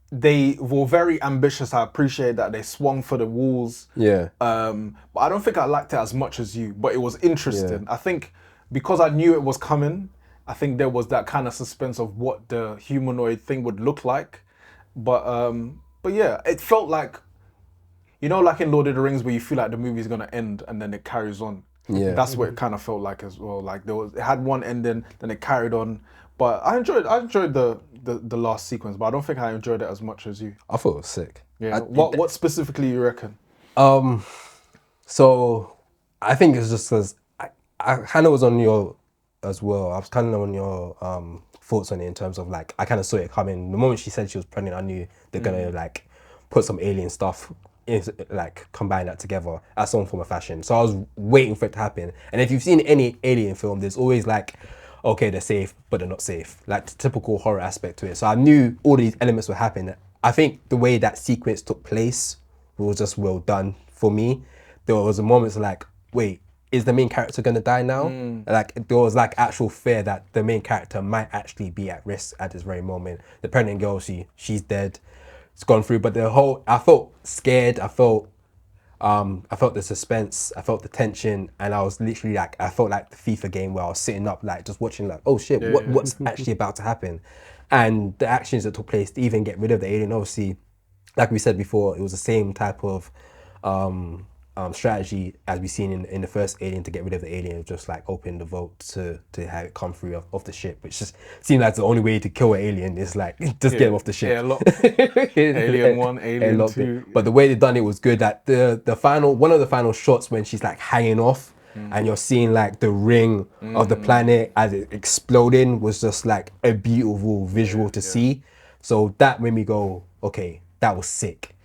They were very ambitious. I appreciate that they swung for the walls. Yeah. But I don't think I liked it as much as you. But it was interesting. I think because I knew it was coming, I think there was that kind of suspense of what the humanoid thing would look like. But yeah, it felt like, you know, like in Lord of the Rings, where you feel like the movie's gonna end and then it carries on. Yeah. That's what it kind of felt like as well. Like it had one ending, then it carried on. But I enjoyed the last sequence, but I don't think I enjoyed it as much as you. I thought it was sick. Yeah. What specifically you reckon? So I think it's just because I kind of was on your as well. I was kind of on your thoughts on it in terms of like I kind of saw it coming. The moment she said she was pregnant, I knew they're gonna like put some alien stuff in, like combine that together as some form of fashion. So I was waiting for it to happen. And if you've seen any alien film, there's always like, okay, they're safe, but they're not safe. Like the typical horror aspect to it. So I knew all these elements would happen. I think the way that sequence took place was just well done for me. There was a moment like, wait, is the main character gonna die now? Like there was like actual fear that the main character might actually be at risk at this very moment. The pregnant girl, she's dead. It's gone through, but I felt scared. I felt the suspense, I felt the tension, and I was literally like, I felt like the FIFA game where I was sitting up, like just watching, like, oh shit, what's actually about to happen? And the actions that took place to even get rid of the alien, obviously, like we said before, it was the same type of strategy as we seen in the first Alien to get rid of the alien, just like open the vote to have it come through off the ship, which just seemed like the only way to kill an alien is like just get him off the ship. Alien 1, Alien 2. But the way they done it was good. That one of the final shots when she's like hanging off and you're seeing like the ring of the planet as it exploding was just like a beautiful visual to see. So that made me go, okay, that was sick.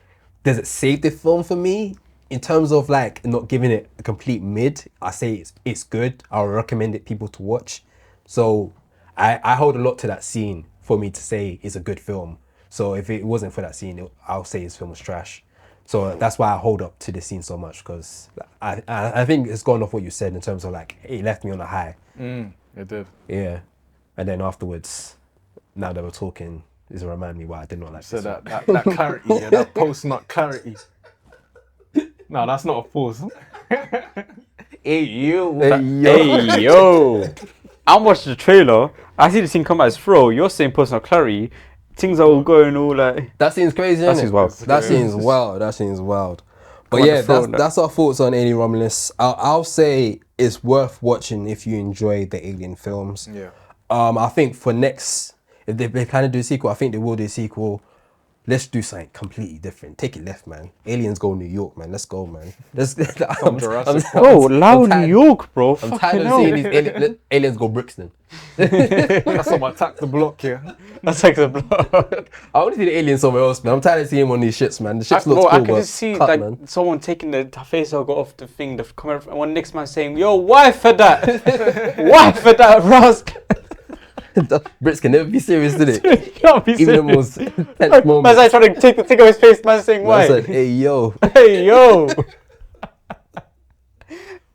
Does it save the film for me? In terms of like not giving it a complete mid, I say it's good. I'll recommend it people to watch. So I hold a lot to that scene for me to say it's a good film. So if it wasn't for that scene, I'll say his film was trash. So that's why I hold up to this scene so much, because I think it's gone off what you said in terms of like, it left me on a high. It did. Yeah. And then afterwards, now that we're talking, this remind me why I did not like So this. that clarity, yeah, that post-nut clarity. No, that's not a pause. Hey, you. Hey, yo. I watched the trailer. I see the scene come out as Fro. You're saying personal clarity. Things are all going all like... That seems crazy, That innit? seems wild. That seems wild. That seems wild. But Come on, yeah, the throne, that's our thoughts on Alien Romulus. I'll say it's worth watching if you enjoy the Alien films. Yeah. I think for next, if they plan to do a sequel, I think they will do a sequel. Let's do something completely different. Take it left, man. Aliens go New York, man. Let's go, man. Jurassic Bro, Loud New York, bro. I'm Fucking tired of hell. seeing these aliens go Brixton. That's some attack the block here. That's like the block. I want to see the aliens somewhere else, man. I'm tired of seeing him on these ships, man. The ships look cool, I can but just see cut, like man. someone taking the face logo off the thing, the camera, and one next man saying, "Yo, why for that? Why for that, Rusk?" Brits can never be serious, did it? You can't be Even the most serious. tense moments. Man's like trying to take the thing off his face. Man saying, I "Why?" said, hey, yo. Hey, yo.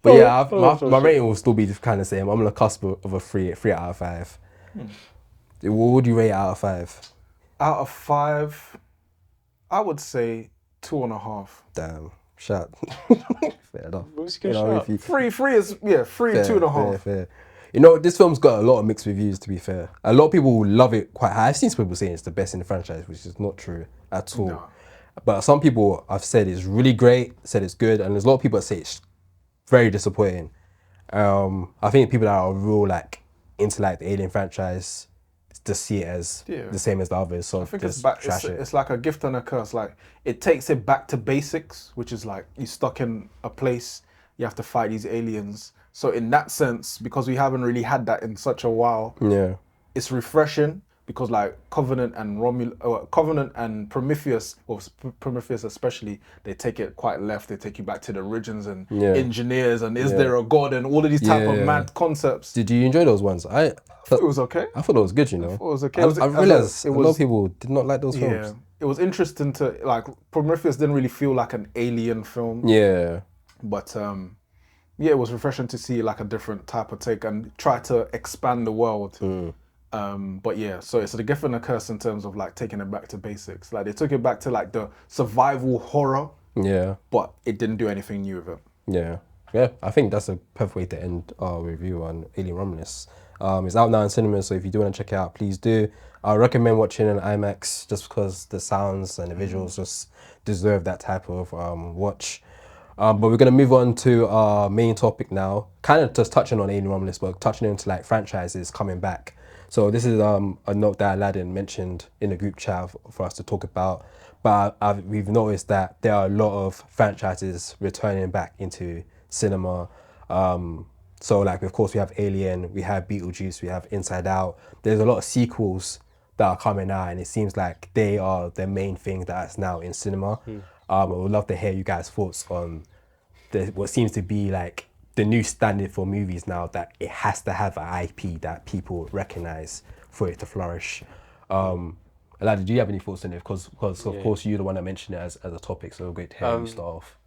But yeah, Oh, my rating will still be kind of the same. I'm on the cusp of a 3 out of 5. What would you rate it out of 5? Out of 5, I would say 2.5. Damn. Shut. Fair enough. Who's gonna shut up? if you- 3 is, yeah, 3, fair, 2.5. fair. You know, this film's got a lot of mixed reviews, to be fair. A lot of people love it quite high. I've seen some people saying it's the best in the franchise, which is not true at all. No. But some people I've said it's really great, said it's good, and there's a lot of people that say it's very disappointing. I think people that are real like into like the Alien franchise just see it as the same as the others. So I think just it's back. trash it. It's like a gift and a curse. Like it takes it back to basics, which is like you're stuck in a place. You have to fight these aliens. So in that sense, because we haven't really had that in such a while, Yeah. it's refreshing. Because like Covenant and Prometheus, or Prometheus especially, they take it quite left. They take you back to the origins and engineers and is there a god and all of these type of mad concepts. Did you enjoy those ones? It was okay. I thought it was good, you know. It was okay. I realized a lot of people did not like those films. It was interesting to like Prometheus didn't really feel like an alien film. Yeah. But yeah, it was refreshing to see like a different type of take and try to expand the world. But yeah, so it's a gift and a curse in terms of like taking it back to basics. Like they took it back to like the survival horror, Yeah. but it didn't do anything new with it. Yeah. Yeah. I think that's a perfect way to end our review on Alien Romulus. It's out now in cinemas, so if you do want to check it out, please do. I recommend watching in IMAX just because the sounds and the visuals just deserve that type of watch. But we're going to move on to our main topic now. Kind of just touching on Alien Romulus, but touching into like franchises coming back. So this is a note that Aladdin mentioned in the group chat for us to talk about. But we've noticed that there are a lot of franchises returning back into cinema. So like, of course, we have Alien, we have Beetlejuice, we have Inside Out. There's a lot of sequels that are coming out, and it seems like they are the main thing that's now in cinema. I would love to hear you guys' thoughts on what seems to be like the new standard for movies now, that it has to have an IP that people recognize for it to flourish. Aladdin, do you have any thoughts on it? Because of course you're the one that mentioned it as a topic, so great to hear you start off.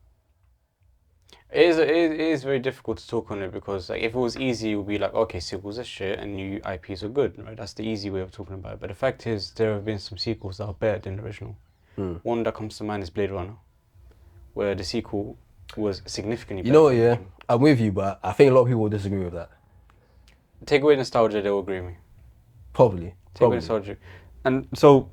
It is very difficult to talk on it because like if it was easy, it would be like, okay, sequels are shit and new IPs are good, right? That's the easy way of talking about it. But the fact is, there have been some sequels that are better than the original. One that comes to mind is Blade Runner, where the sequel was significantly better. You know what, yeah, I'm with you, but I think a lot of people will disagree with that. Take away nostalgia, they will agree with me. Probably. Take away nostalgia. And so,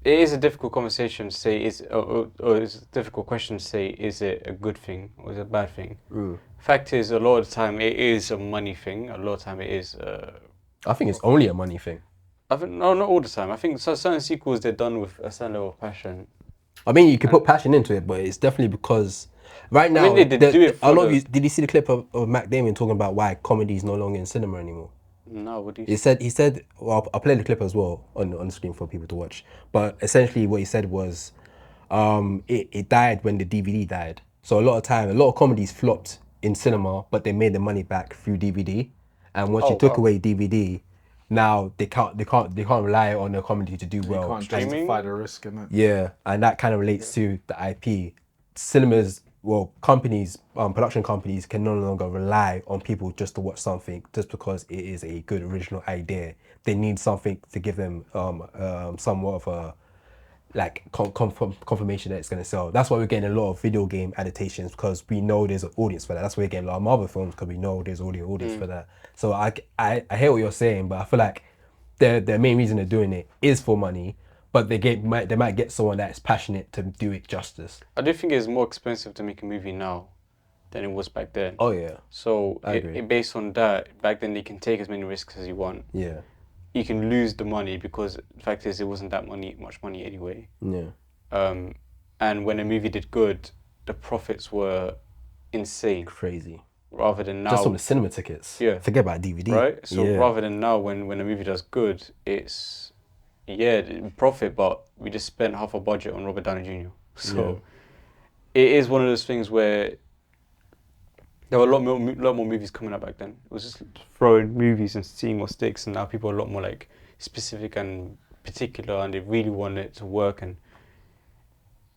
it is a difficult conversation to say, or it's a difficult question to say, is it a good thing or is it a bad thing? Fact is, a lot of the time, it is a money thing. A lot of the time, it is... I think it's only a money thing. I think, no, not all the time. I think certain sequels, they're done with a certain level of passion. I mean, you can put passion into it, but it's definitely because right now, they did do it for did you see the clip of Matt Damon talking about why comedy is no longer in cinema anymore? No, what do you He said, well, I'll play the clip as well on the screen for people to watch. But essentially what he said was, it died when the DVD died. So a lot of comedies flopped in cinema, but they made the money back through DVD. And once you took away DVD, now they can't rely on the comedy to do You well. can't Streaming? justify the risk, innit? Yeah, and that kind of relates to the IP. Cinemas, well, companies, production companies can no longer rely on people just to watch something just because it is a good original idea. They need something to give them somewhat of a like confirmation that it's going to sell. That's why we're getting a lot of video game adaptations, because we know there's an audience for that. That's why we're getting a lot of Marvel films, because we know there's already an audience for that. So I hear what you're saying, but I feel like their main reason they're doing it is for money, but they might get someone that's passionate to do it justice. I do think it's more expensive to make a movie now than it was back then. Oh yeah, So I agree. based on that, back then they can take as many risks as you want. yeah, You can lose the money because the fact is it wasn't that much money anyway. yeah, And when a movie did good, the profits were insane. crazy. Rather than now, Just on the cinema tickets. Yeah. Forget about DVD. right? So yeah. rather than now, when a movie does good, it's profit, but we just spent half a budget on Robert Downey Jr. So it is one of those things where there were a lot more movies coming out back then. It was just throwing movies and seeing what sticks, and now people are a lot more like specific and particular, and they really want it to work. And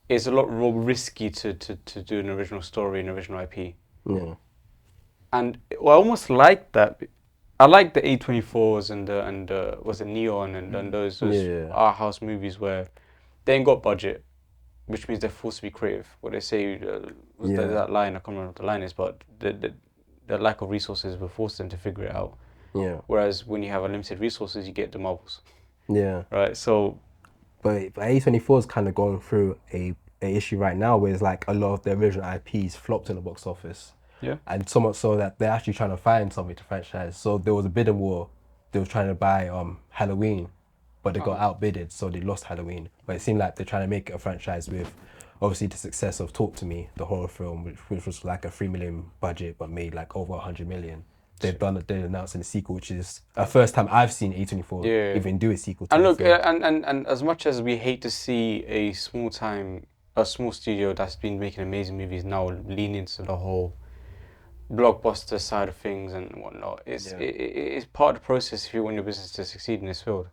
it's a lot more risky to do an original story, an original IP. Yeah. And I almost like that. I like the A24s and was it Neon and those Yeah. art house movies where they ain't got budget, which means they're forced to be creative. What they say, that line, I can't remember what the line is, but the lack of resources will force them to figure it out. Yeah. Whereas when you have unlimited resources, you get the Marvels, Yeah. right? So But A24 is kind of going through a issue right now where it's like a lot of their original IPs flopped in the box office. yeah, And so much so that they're actually trying to find something to franchise. So there was a bidding war. They were trying to buy Halloween, but they got outbidded, so they lost Halloween. But it seemed like they're trying to make a franchise with obviously the success of Talk to Me, the horror film, which was like a 3 million budget but made like over 100 million. They're announcing a sequel, which is a first time I've seen A24 even do a sequel to and a look, film. and as much as we hate to see a small studio that's been making amazing movies now lean into the whole blockbuster side of things and whatnot, it's part of the process if you want your business to succeed in this field.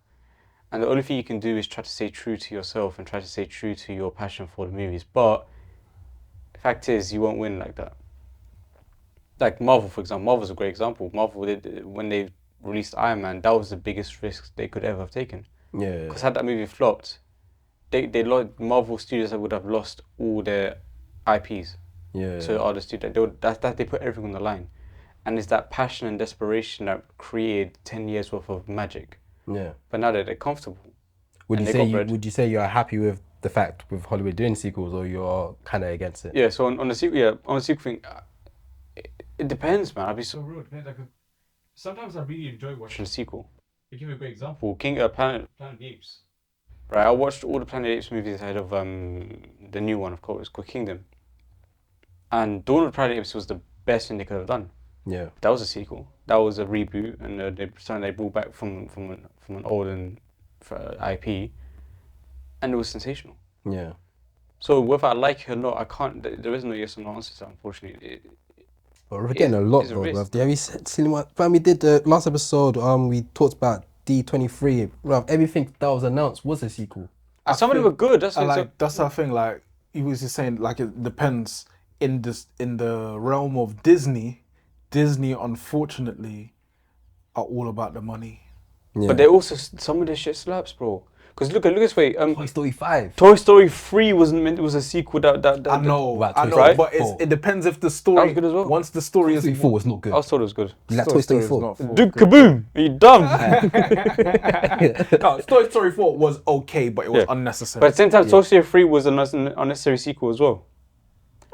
And the only thing you can do is try to stay true to yourself and try to stay true to your passion for the movies. But the fact is, you won't win like that. Like Marvel, for example. Marvel's a great example. Marvel, when they released Iron Man, that was the biggest risk they could ever have taken. Yeah. Because had that movie flopped, Marvel Studios would have lost all their IPs. Yeah. So other studios, they put everything on the line, and it's that passion and desperation that created 10 years worth of magic. Yeah. But now that they're comfortable, Would and you they say got bread. would you say you're happy with the fact with Hollywood doing sequels, or you're kind of against it? Yeah. So on the sequel thing, it depends, man. I'd be So so rude, man. Like, sometimes I really enjoy watching. watching a sequel. To give you a great example, For Planet Planet of the Apes. Right, I watched all the Planet of the Apes movies ahead of the new one, of course, called Kingdom. And Dawn of the Planet of the Apes was the best thing they could have done. Yeah. That was a sequel. That was a reboot, and they brought back from an olden IP, and it was sensational. Yeah. So whether I like it or not, I can't. There is no yes or no answer to that, unfortunately. But we're getting a lot it's a though, risk. bruv. Have you seen what we did the last episode? We talked about D23. Bruv, everything that was announced was a sequel. And some of them were good. That's And what like that's the thing. Like he was just saying, like it depends in the realm of Disney. Disney, unfortunately, are all about the money. Yeah. But they also some of this shit slaps, bro. Because look this way. Toy Story 5. Toy Story 3 was a sequel that I know, Right, I know, Toy Story but 4. it depends if the story. That was good as well. Once the story Toy is Story 4 was not good. I thought it was good. You like Toy Story is 4? not full. Dude, kaboom! Are you dumb? No, Toy Story 4 was okay, but it was unnecessary. But at the same time, Toy Story 3 was an unnecessary sequel as well.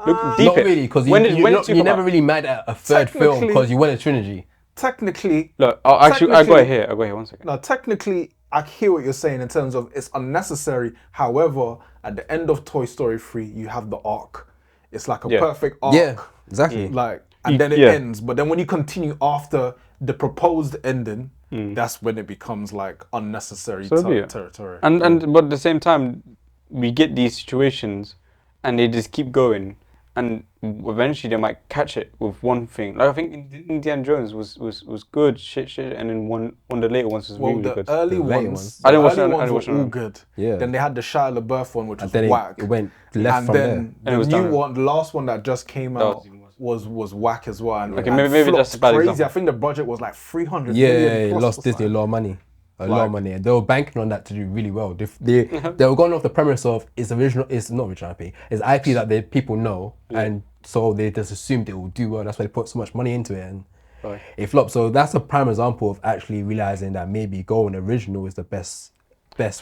Look deep Not it. really, because When did it you come never out? really mad at a third film Technically- because you want a trilogy. technically, Look, I got Technically- it here. I got it here. 1 second. no, technically, I hear what you're saying in terms of it's unnecessary. However, at the end of Toy Story 3, you have the arc. It's like a Yeah. perfect arc. Yeah, exactly. Like, and then it ends. But then when you continue after the proposed ending, that's when it becomes like unnecessary So be it. territory. And but at the same time, we get these situations, and they just keep going, and eventually they might catch it with one thing. Like I think Indiana Jones was good, shit, and then one of the later ones was Well, really the good. early The later ones, ones. the I didn't watch early it, I ones didn't were watch it. all good. Yeah. Then they had the Shia LaBeouf one, which was then whack. it went left And from then there. And it was the new downhill. one, the last one that just came That out was whack as well. And, Okay, and maybe flopped that's a bad crazy. example. I think the budget was like 300 Yeah, million it plus lost or Disney a something. lot of money. A lot Like- of money. And they were banking on that to do really well. They were going off the premise of it's not original IP. It's IP that people know, and so they just assumed it will do well. That's why they put so much money into it, and Right. it flopped. So that's a prime example of actually realizing that maybe going original is the best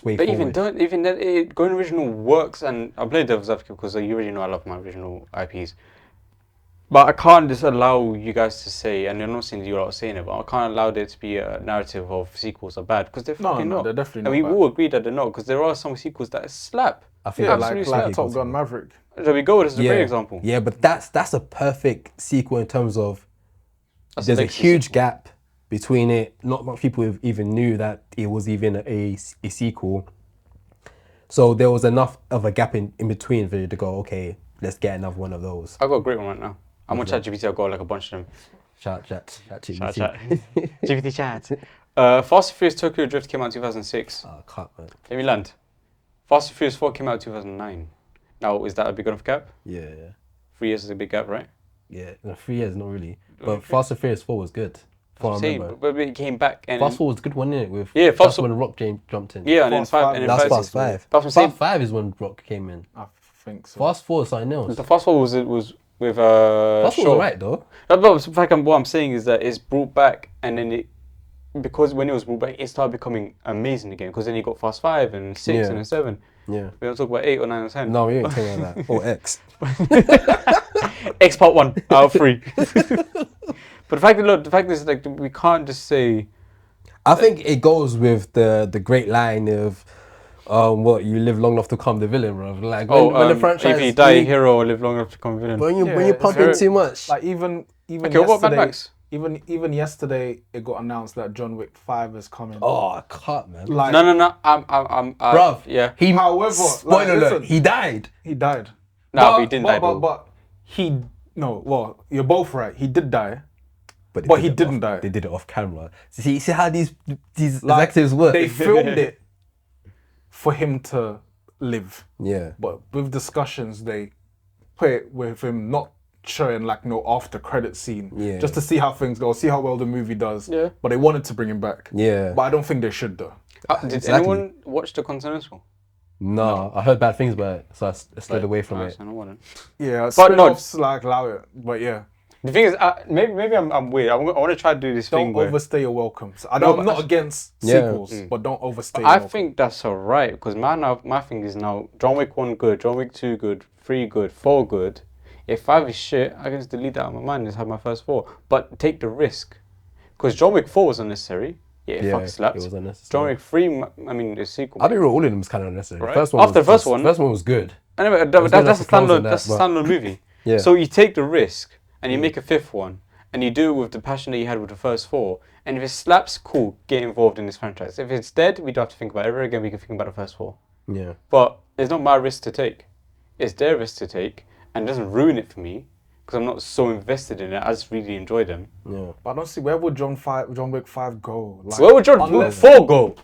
way But forward. even that going original works, and I play devil's advocate because you already know I love my original IPs. But I can't just allow you guys to say, and I'm not saying you are saying it, but I can't allow there to be a narrative of sequels are bad because they're fucking not. they're definitely And not we bad. all agree that they're not because there are some sequels that slap. I think Yeah, absolutely like slap. Top Gun Maverick. There we go. This is a great example. Yeah, but that's a perfect sequel in terms of That's there's a legacy huge sequel. gap between it. Not much people even knew that it was even a sequel. So there was enough of a gap in between for you to go, okay, let's get another one of those. I got a great one right now. I'm on ChatGPT. I've got like a bunch of them. Chat. Chat. GPT chat. Fast and Furious Tokyo Drift came out in 2006. Oh, cut, man. Let me land. Fast and Furious 4 came out in 2009. Now, is that a big enough gap? Yeah. 3 years is a big gap, right? Yeah. No, 3 years, not really. But Fast and Furious 4 was good. I'm saying, but it came back and Fast 4 was good one, innit? With Yeah, Fast that's 4 when Rock jumped in. yeah, and then Fast 5 5 and then That's 5. Fast 5. That's what I'm saying. Fast 5 is when Rock came in. I think so. Fast 4 is something else. The Fast 4 was with Fast 4 Shaw. was alright though. No, but in fact, what I'm saying is that it's brought back, and then because when it was brought back, it started becoming amazing again. Because then you got Fast 5 and 6 Yeah. and then 7. Yeah. We don't talk about 8 or 9 or 10. No, we ain't talking about that. Or X. X part 1 out of 3. But the fact is, like, we can't just say. I think it goes with the great line of what you live long enough to become the villain, bro. Like when the franchise if you die a hero or live long enough to become a villain. when you Yeah, pump it's in very- too much. Like even Okay, what about Mad yesterday, Max? even yesterday, it got announced that John Wick 5 is coming. Oh, cut, man. Like, No. Bruv, Yeah. he However, spoiler like, alert, listen. he died. he died. No, he didn't die. though. But he no. Well, you're both right. He did die. But He it didn't off- die. They did it off camera. See how these Like, executives work. They filmed it for him to live, Yeah. but with discussions, they put it with him not showing like no after credit scene, Yeah. just to see how things go, see how well the movie does. Yeah. But they wanted to bring him back. Yeah. But I don't think they should though. Did Exactly. anyone watch the Continental? No, I heard bad things about it, so I slid away from Nice, it. I don't want it. Yeah, But no- spin-offs like allow it, but yeah, The thing is, maybe I'm weird. I want to try to do this don't thing where overstay your welcome. So No, I'm but not against Yeah. sequels, but don't overstay. I your welcome. think that's alright because my thing is now John Wick 1 good, John Wick 2 good, 3 good, 4 good. If 5 is shit, I can just delete that out of my mind and just have my first 4. But take the risk. Because John Wick 4 was unnecessary. Yeah, it fucking slapped. it was unnecessary. John Wick 3, I mean, the sequel. I'll be real, all of them was kind of unnecessary. Right. The first one After was the first just- one- the first one was good. Anyway, was good that's a enough for closing standalone. that, That's a but- standalone movie. Yeah. So you take the risk and you make a 5th one, and you do it with the passion that you had with the first 4. And if it slaps, cool, get involved in this franchise. If it's dead, we don't have to think about it ever again. We can think about the first 4. Yeah. But it's not my risk to take. It's their risk to take, and it doesn't ruin it for me because I'm not so invested in it. I just really enjoy them. Yeah. But I don't see where would John Wick 5 go. Like, Where would John Wick unless- 4 go?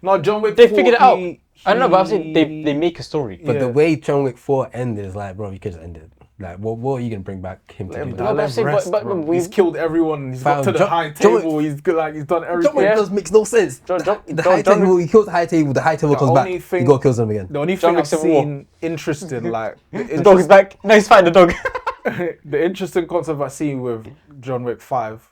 No, John Wick. They 4, figured it out. he- I don't know, but I'm saying he- they make a story. But the Yeah. way John Wick 4 ended is like, bro, you could just end it. Like, what are you gonna bring back him to Let him do? die, No, but let I'm him saying, rest, but bro. we've- He's killed everyone. He's got Fam, to the John- high John table. He's good. Like he's done John everything. Wick Yeah. just makes no sense. John- The high John- table, he kills the high table, the high table comes back, only he thing- go kills them again. The only John thing Wick I've Civil War. seen interesting, like The dog is back. No, he's fighting the dog. the interesting concept I've seen with John Wick 5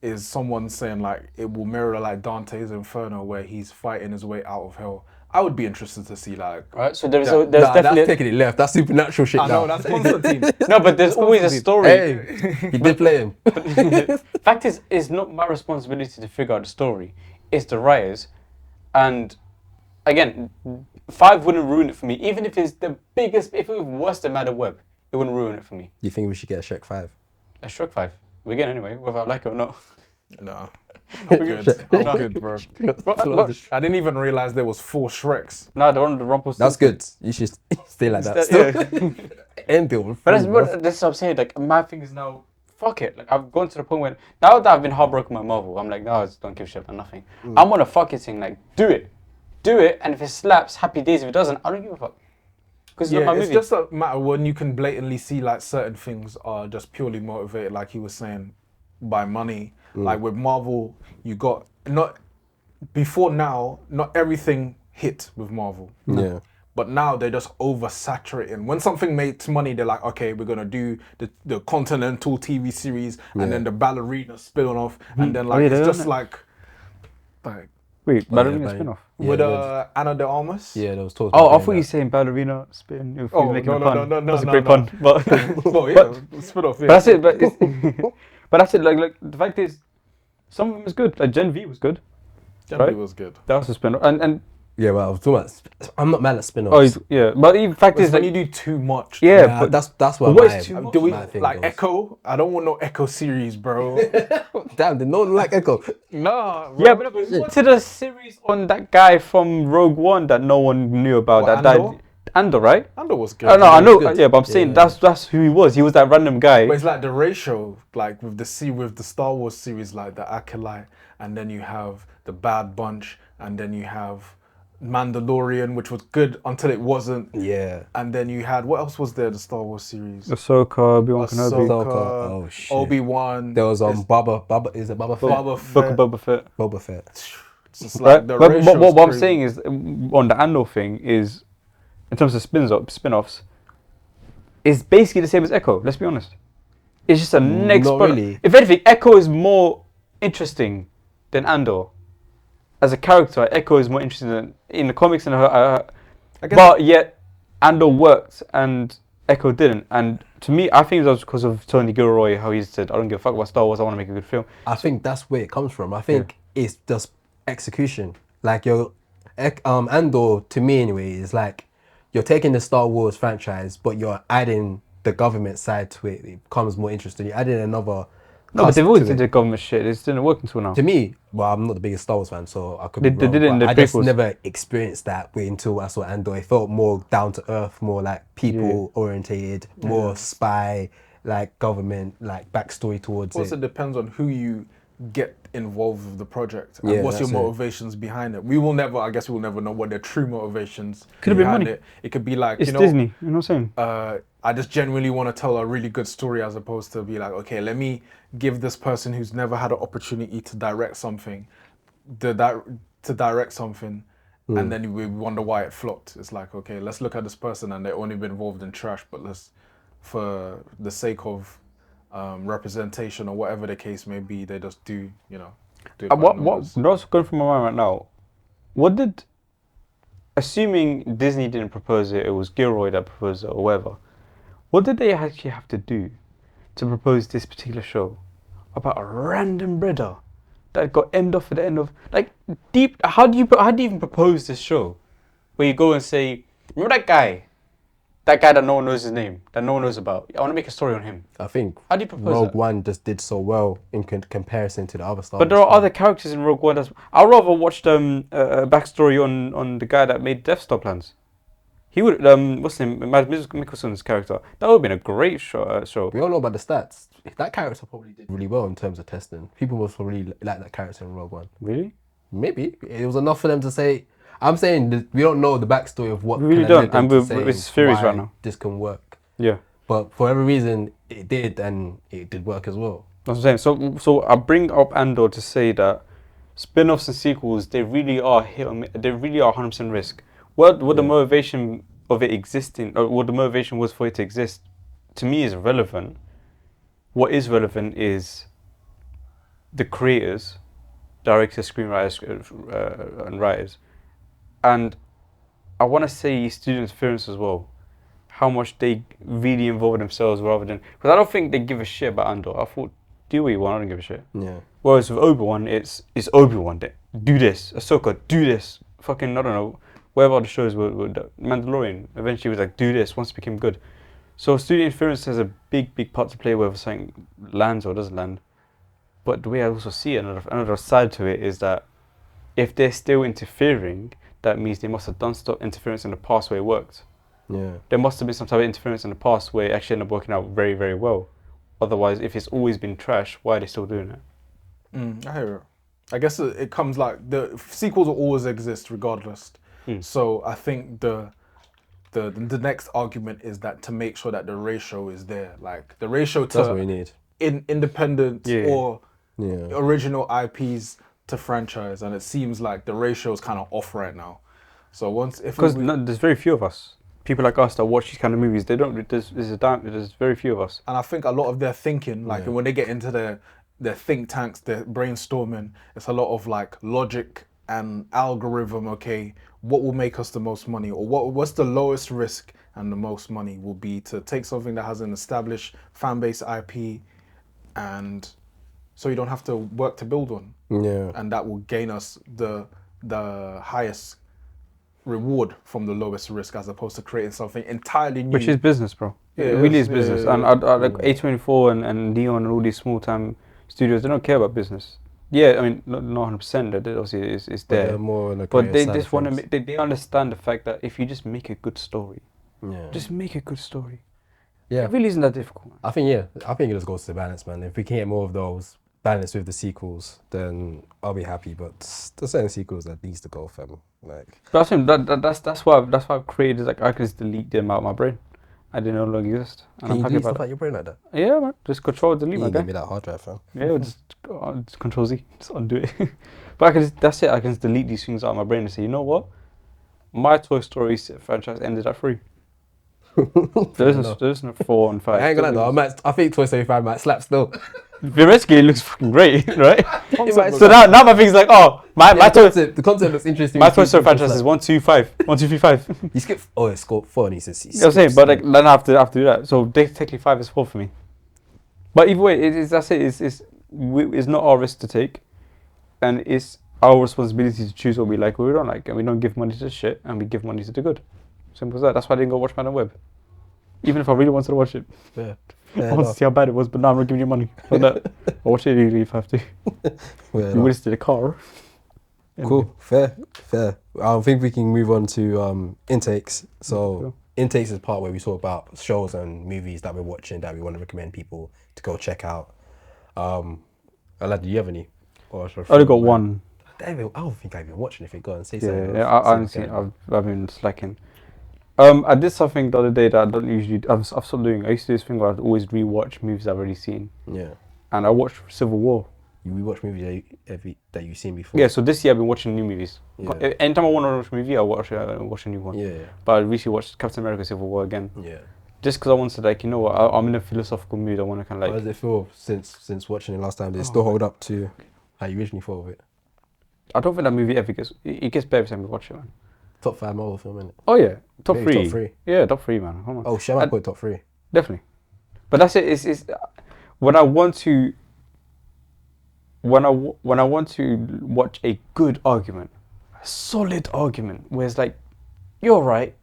is someone saying like it will mirror like Dante's Inferno where he's fighting his way out of hell. I would be interested to see like. Right, so there's Nah, definitely that's taking it left. That's supernatural shit I now. know that's Constantine. no, but there's always a story. Hey, he did play him. Fact is, it's not my responsibility to figure out the story. It's the writers, and again, 5 wouldn't ruin it for me. Even if it's the biggest, if it was worse than Madam Web, it wouldn't ruin it for me. You think we should get a Shrek 5? A Shrek 5. We get anyway, whether I like it or not. No. I'm good. I'm good, bro. I didn't even realize there was 4 Shreks. No, the one with the Rumpelstiltskin. That's good. You should stay like that. Yeah. End it with But that's three, bro. what I'm saying. Like my thing is now, fuck it. Like I've gone to the point where now that I've been heartbroken by Marvel, I'm like, no, I just don't give a shit about nothing. I'm on a fucking thing. Like do it, and if it slaps, happy days. If it doesn't, I don't give a fuck. Because Yeah, it's not my it's movie. just a matter when you can blatantly see like certain things are just purely motivated, like he was saying, by money. Like with Marvel, you got not before now, not everything hit with Marvel. Yeah. But now they're just oversaturating. When something makes money, they're like, okay, we're gonna do the Continental TV series and then the ballerina spin off, and then like yeah, it's they're just on it. like Wait, ballerina yeah, spin-off. Yeah, with yeah. Anna de Armas. Yeah, there was talks. Oh, about I thought doing you that. saying ballerina spin. If Oh, you're making no, a no, pun. no, no, no, That's a no, great no. pun. But Oh yeah, spin off. Yeah. but that's it. But but that's it. Like the fact is, some of them is good. Like Gen V was good. Generally right? was good. That was a spin-off. And Yeah, well, I was talking about. I'm not mad at spin-offs. oh yeah, but the fact It's is when like you do too much. yeah, yeah, but that's what what my, is too much? Do we my thing like goes. Echo? I don't want no Echo series, bro. Damn, did no one like Echo? Nah, bro. yeah, but we wanted a series on that guy from Rogue One that no one knew about What, that Andor? died. Andor, right? Andor was good. I know, I know. good. Yeah, but I'm saying Yeah. that's who he was. He was that random guy. But it's like the ratio, like with the Star Wars series, like the Acolyte, and then you have the Bad Bunch, and then you have Mandalorian, which was good until it wasn't. Yeah. And then you had what else was there? The Star Wars series. Ahsoka, Obi-Wan Kenobi, Ahsoka. Oh, shit. Obi-Wan. There was It's Baba. Is it Baba Fett? Boba Book Fett. of Boba Fett. Boba Fett. It's just like Right? the But ratio. what I'm saying is, on the Andor thing is, in terms of spin-offs, it's basically the same as Echo. Let's be honest. It's just a next Not product. really. If anything, Echo is more interesting than Andor. As a character, Echo is more interesting than in the comics and but yet Andor worked and Echo didn't. And to me, I think that was because of Tony Gilroy, how he said, "I don't give a fuck about Star Wars. I want to make a good film." I think that's where it comes from. I think it's just execution. Like Andor, to me anyway, is like you're taking the Star Wars franchise, but you're adding the government side to it. It becomes more interesting. You're adding another. No, but cast they've always to did it. the government shit. It just didn't work until now. To me, well, I'm not the biggest Star Wars fan, so I could They- be they wrong, did it in but the I just prequels. never experienced that way until I saw Andor. It felt more down to earth, more like people orientated, more spy, like government, like backstory towards Also it. depends on who you get involved with the project and Yeah, what's your that's it. motivations behind it. We will never, I guess, we'll never know what their true motivations. Could have been behind money. It. It could be like It's you know, Disney. You know what I'm saying? I just genuinely want to tell a really good story as opposed to be like, okay, let me give this person who's never had an opportunity to direct something, to direct something, and then we wonder why it flopped. It's like, okay, let's look at this person and they've only been involved in trash, but let's, for the sake of representation or whatever the case may be, they just do, you know, do it by What's going through my mind right now? What did, assuming Disney didn't propose it, it was Gilroy that proposed it or whatever. What did they actually have to do to propose this particular show about a random brother that got end off at the end of like deep? How do you even propose this show, where you go and say, remember that guy that no one knows his name, that no one knows about. I want to make a story on him. I think How do you propose Rogue that? One just did so well in comparison to the other Star But there Wars are other characters in Rogue One. I'd rather watch a backstory on the guy that made Death Star plans. He would what's his name? Mads Mikkelsen's character. That would have been a great show. We all know about the stats. That character probably did really well in terms of testing. People must really like that character in Rogue One. Really? Maybe it was enough for them to say. I'm saying that we don't know the backstory of what. We really kinda led don't, them and to we're saying it's theories why right now. This can work, Yeah. but for every reason it did, and it did work as well. That's what I'm saying. So I bring up Andor to say that spin-offs and sequels, they really are they really are 100% risk. What the motivation of it existing, or what the motivation was for it to exist, to me is irrelevant. What is relevant is the creators, directors, screenwriters, and writers, and I want to say student experience as well. How much they really involve themselves rather than, because I don't think they give a shit about Andor. I thought, do we? Well, I don't give a shit. Yeah, Whereas with Obi-Wan, it's Obi-Wan. Do this. Ahsoka, do this. Fucking, I don't know, whatever other shows were Mandalorian eventually was like, do this once it became good. So student interference has a big part to play whether something lands or doesn't land. But the way I also see it, another side to it is that if they're still interfering, that means they must have done stuff interference in the past where it worked. Yeah. There must have been some type of interference in the past where it actually ended up working out very, very well. Otherwise, if it's always been trash, why are they still doing it? I hear it. I guess it comes like the sequels will always exist regardless. So I think the next argument is that to make sure that the ratio is there, like the ratio That's what we to need. independent Yeah. or Yeah. original IPs to franchise, and it seems like the ratio is kind of off right now. So Because there's very few of us. People like us that watch these kind of movies, they don't. There's very few of us. and I think a lot of their thinking, like when they get into their think tanks, their brainstorming, it's a lot of like logic and algorithm. Okay, what will make us the most money, or what's the lowest risk and the most money will be to take something that has an established fan base IP, and so you don't have to work to build one. Yeah. And that will gain us the highest reward from the lowest risk, as opposed to creating something entirely new. Which is business, bro. Yeah, It it really is. is business. Yeah, And like A24 and Neon and all these small time studios, they don't care about business. Yeah, I mean, not 100%. That obviously is But there. they're more on the But they creative side just of want to. things. They understand the fact that if you just make a good story, Yeah. just make a good story. Yeah. It really isn't that difficult. Man. I think it just goes to the balance, man. If we can get more of those balance with the sequels, then I'll be happy. But there's certain sequels that needs to go, fam. Like, But I think that's why I've created, like, I can just delete them out of my brain. I didn't no longer exist. And can I'm you happy delete about stuff it. out your brain like that? Yeah, man. Just control delete, You my ain't guy. give me that hard drive, fam. Yeah, just control Z, just undo it. But that's it. I can just delete these things out of my brain and say, you know what? My Toy Story franchise ended at 3. There's no 4 and 5. I ain't gonna lie though. I think Toy Story 5 might slap still. Theoretically, it looks fucking great, right? might So now my thing's like, oh, my the concept looks interesting. my Toy Story franchise is 1, 2, 5, 1, 2, 3, 5. You skip. Oh, it's scored 4 and he says. You know what I'm saying? But like, then I have to do that. So technically 5 is 4 for me. But either way, that's it. It's not our risk to take, and it's our responsibility to choose what we like, what we don't like, and we don't give money to the shit, and we give money to the good. Simple as that. That's why I didn't go watch Man on Web, even if I really wanted to watch it. Yeah. I wanted to see how bad it was, but now I'm not giving you money for that. I'll watch it illegally if I have to. You wasted a car. Cool. Fair. I think we can move on to intakes. So Sure. intakes is part where we talk about shows and movies that we're watching that we want to recommend people to go check out. Aladdin, do you have any? Or I only got one. I don't think I've been watching anything. Go on, say Yeah, something. I haven't seen. I've been slacking. I did something the other day that I don't usually. I've stopped doing. I used to do this thing where I'd always rewatch movies I've already seen, Yeah. and I watched Civil War. We watch movies that you've seen before. Yeah, so this year I've been watching new movies. Yeah. Anytime I want to watch a movie, I watch a new one. Yeah. But I recently watched Captain America: Civil War again, Yeah. just because I wanted to, like, you know what, I'm in a philosophical mood. I want to kind of How like. does it feel since watching it last time? Does it still hold up to how you originally thought of it? I don't think that movie ever gets. It gets better every time we watch it, man. Top 5 Marvel film, innit? Oh yeah, top Maybe three. top 3. Yeah, top 3, man. Come on. Oh, shit, I might put top 3. Definitely. But that's it. It's when I want to. When I want to watch a good argument, a solid argument, where it's like, you're right.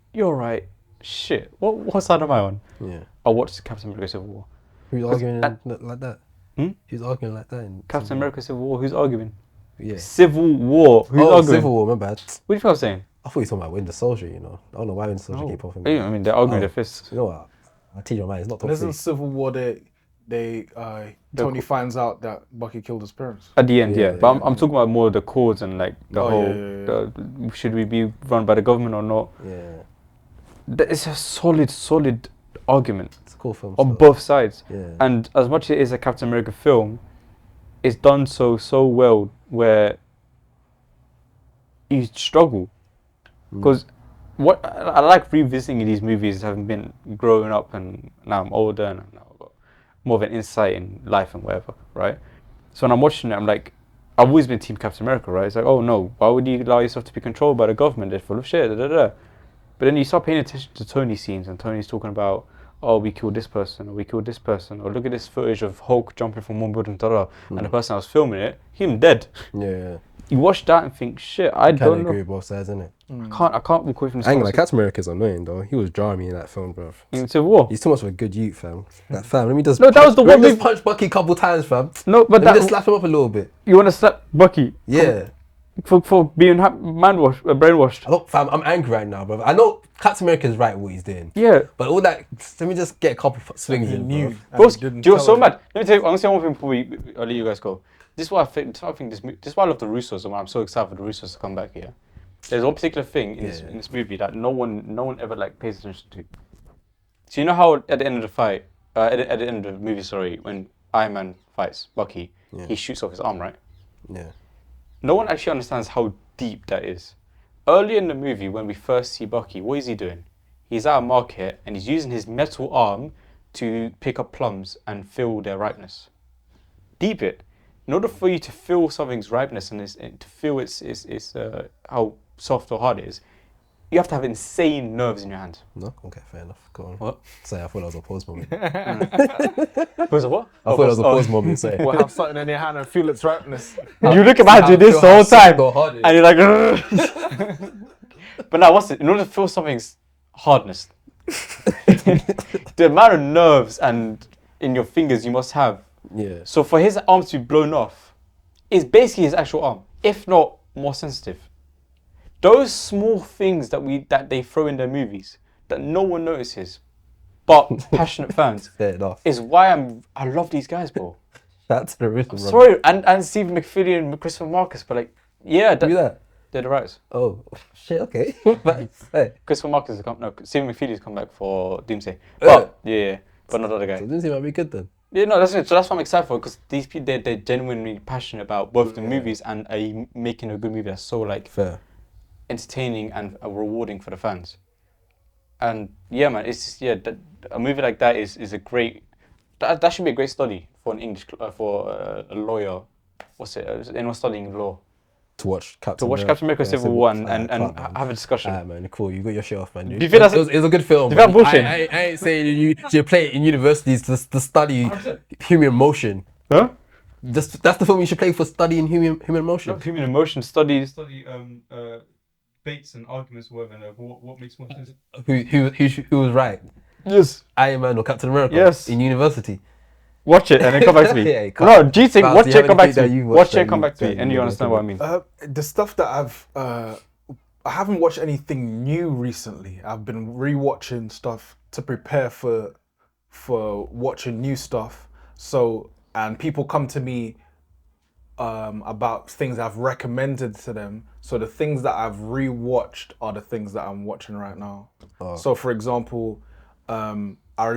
Shit, what side am I on? Yeah. I watched Captain America: Civil War. Who's arguing like that? Hmm? Who's arguing like that? In Captain America: Civil War. Who's arguing? Yeah. Civil War. Who's Oh, arguing? Civil War, my bad. What do you think I was saying? I thought you were talking about Winter Soldier, you know. I don't know why Winter Soldier came off. I mean, they're arguing Oh. their fists. You know what? I'll teach your mind. It's not top But 3. isn't Civil War Tony finds out that Bucky killed his parents? At the end, Yeah, yeah. But yeah. I'm talking about more the chords and like the Oh, whole. yeah. Should we be run by the government or not? Yeah. It's a solid argument It's a cool film. on still. both sides. Yeah. And as much as it is a Captain America film, it's done so well where you struggle. Because what I like revisiting these movies, having been growing up and now I'm older and now I've got more of an insight in life and whatever, right? So when I'm watching it, I'm like, I've always been Team Captain America, right? It's like, oh no, why would you allow yourself to be controlled by the government? They're full of shit, da da da. But then you start paying attention to Tony's scenes, and Tony's talking about, oh, we killed this person, or we killed this person, or look at this footage of Hulk jumping from one building, da da. And the person that was filming it, him dead. Yeah. you watch that and think, shit, I Kind of don't agree know. with both sides, innit? I can't walk away from this. I ain't gonna lie, conversation. Captain America's annoying though. He was jarring me in that film, bro. In Civil War. He's too much of a good youth, fam. Like, fam, let me just No, that was the let one me just movie- punch Bucky a couple times, fam. No, but Let me just that slap him up a little bit. you want to slap Bucky Yeah. for being brainwashed. Look, fam, I'm angry right now, bro. I know Captain America's right what he's doing. Yeah. But all that, let me just get a couple swings He in, knew. bro. and Bro, he didn't you're tell so him. mad. Let me tell you, I'm gonna say one thing before I'll let you guys go. This is why I think this is why I love the Russos and why I'm so excited for the Russos to come back here. There's one particular thing in this movie that no one ever like pays attention to. So you know how at the end of the fight, at the end of the movie, sorry, when Iron Man fights Bucky, he shoots off his arm, right? Yeah. No one actually understands how deep that is. Early in the movie, when we first see Bucky, what is he doing? He's at a market and he's using his metal arm to pick up plums and feel their ripeness. Deep it. In order for you to feel something's ripeness and to feel its how soft or hard it is, you have to have insane nerves in your hands. No? Okay, fair enough. Go on. What? Say, I thought that was a pause moment. Was it what? I thought it was a pause moment, say. Or have something in your hand and feel its ripeness. You look at my do this the whole time, Hard and you're like, but now what's it? In order to feel something's hardness, the amount of nerves and in your fingers you must have. Yeah. So for his arm to be blown off, is basically his actual arm, if not more sensitive. Those small things that they throw in their movies that no one notices, but passionate fans, Fair enough. is why I love these guys, bro. Shout out to the rhythm. Sorry, and Stephen McFeely and Christopher Marcus, but like, yeah, Do that. they're the writers. Oh, shit, okay. Hey. Christopher Marcus has Stephen McFeely's come back for Doomsday. But yeah, but not the other So guy. it didn't seem like be good then. Yeah, no, that's it. So that's what I'm excited for, because these people they're genuinely passionate about both the movies and making a good movie that's so like Fair. entertaining and rewarding for the fans. And yeah, man, it's just, a movie like that is a great. That should be a great study for an English for a lawyer. What's it? Anyone studying law To watch Captain to watch Captain America: Civil War and can't, have a discussion. Alright, man, cool. You got your shit off, man. Dude. Do you think that's it was a good film. do you think man. I'm bullshitting? I ain't saying you should play it in universities to study human emotion. Huh? That's the film you should play for studying human emotion. Not human emotion studies. Study debates and arguments, whatever. And, what makes more sense? Who was right? Yes. Iron Man or Captain America? Yes. In university. Watch it and then come back to me. Yeah, you can't. No, G-Think, Miles, watch do you it, have come back anything to that me. you Watch watched it, come that back to me, you and you understand what I mean. The stuff that I haven't watched anything new recently. I've been rewatching stuff to prepare for watching new stuff. So, and people come to me about things I've recommended to them. So the things that I've rewatched are the things that I'm watching right now. So for example, I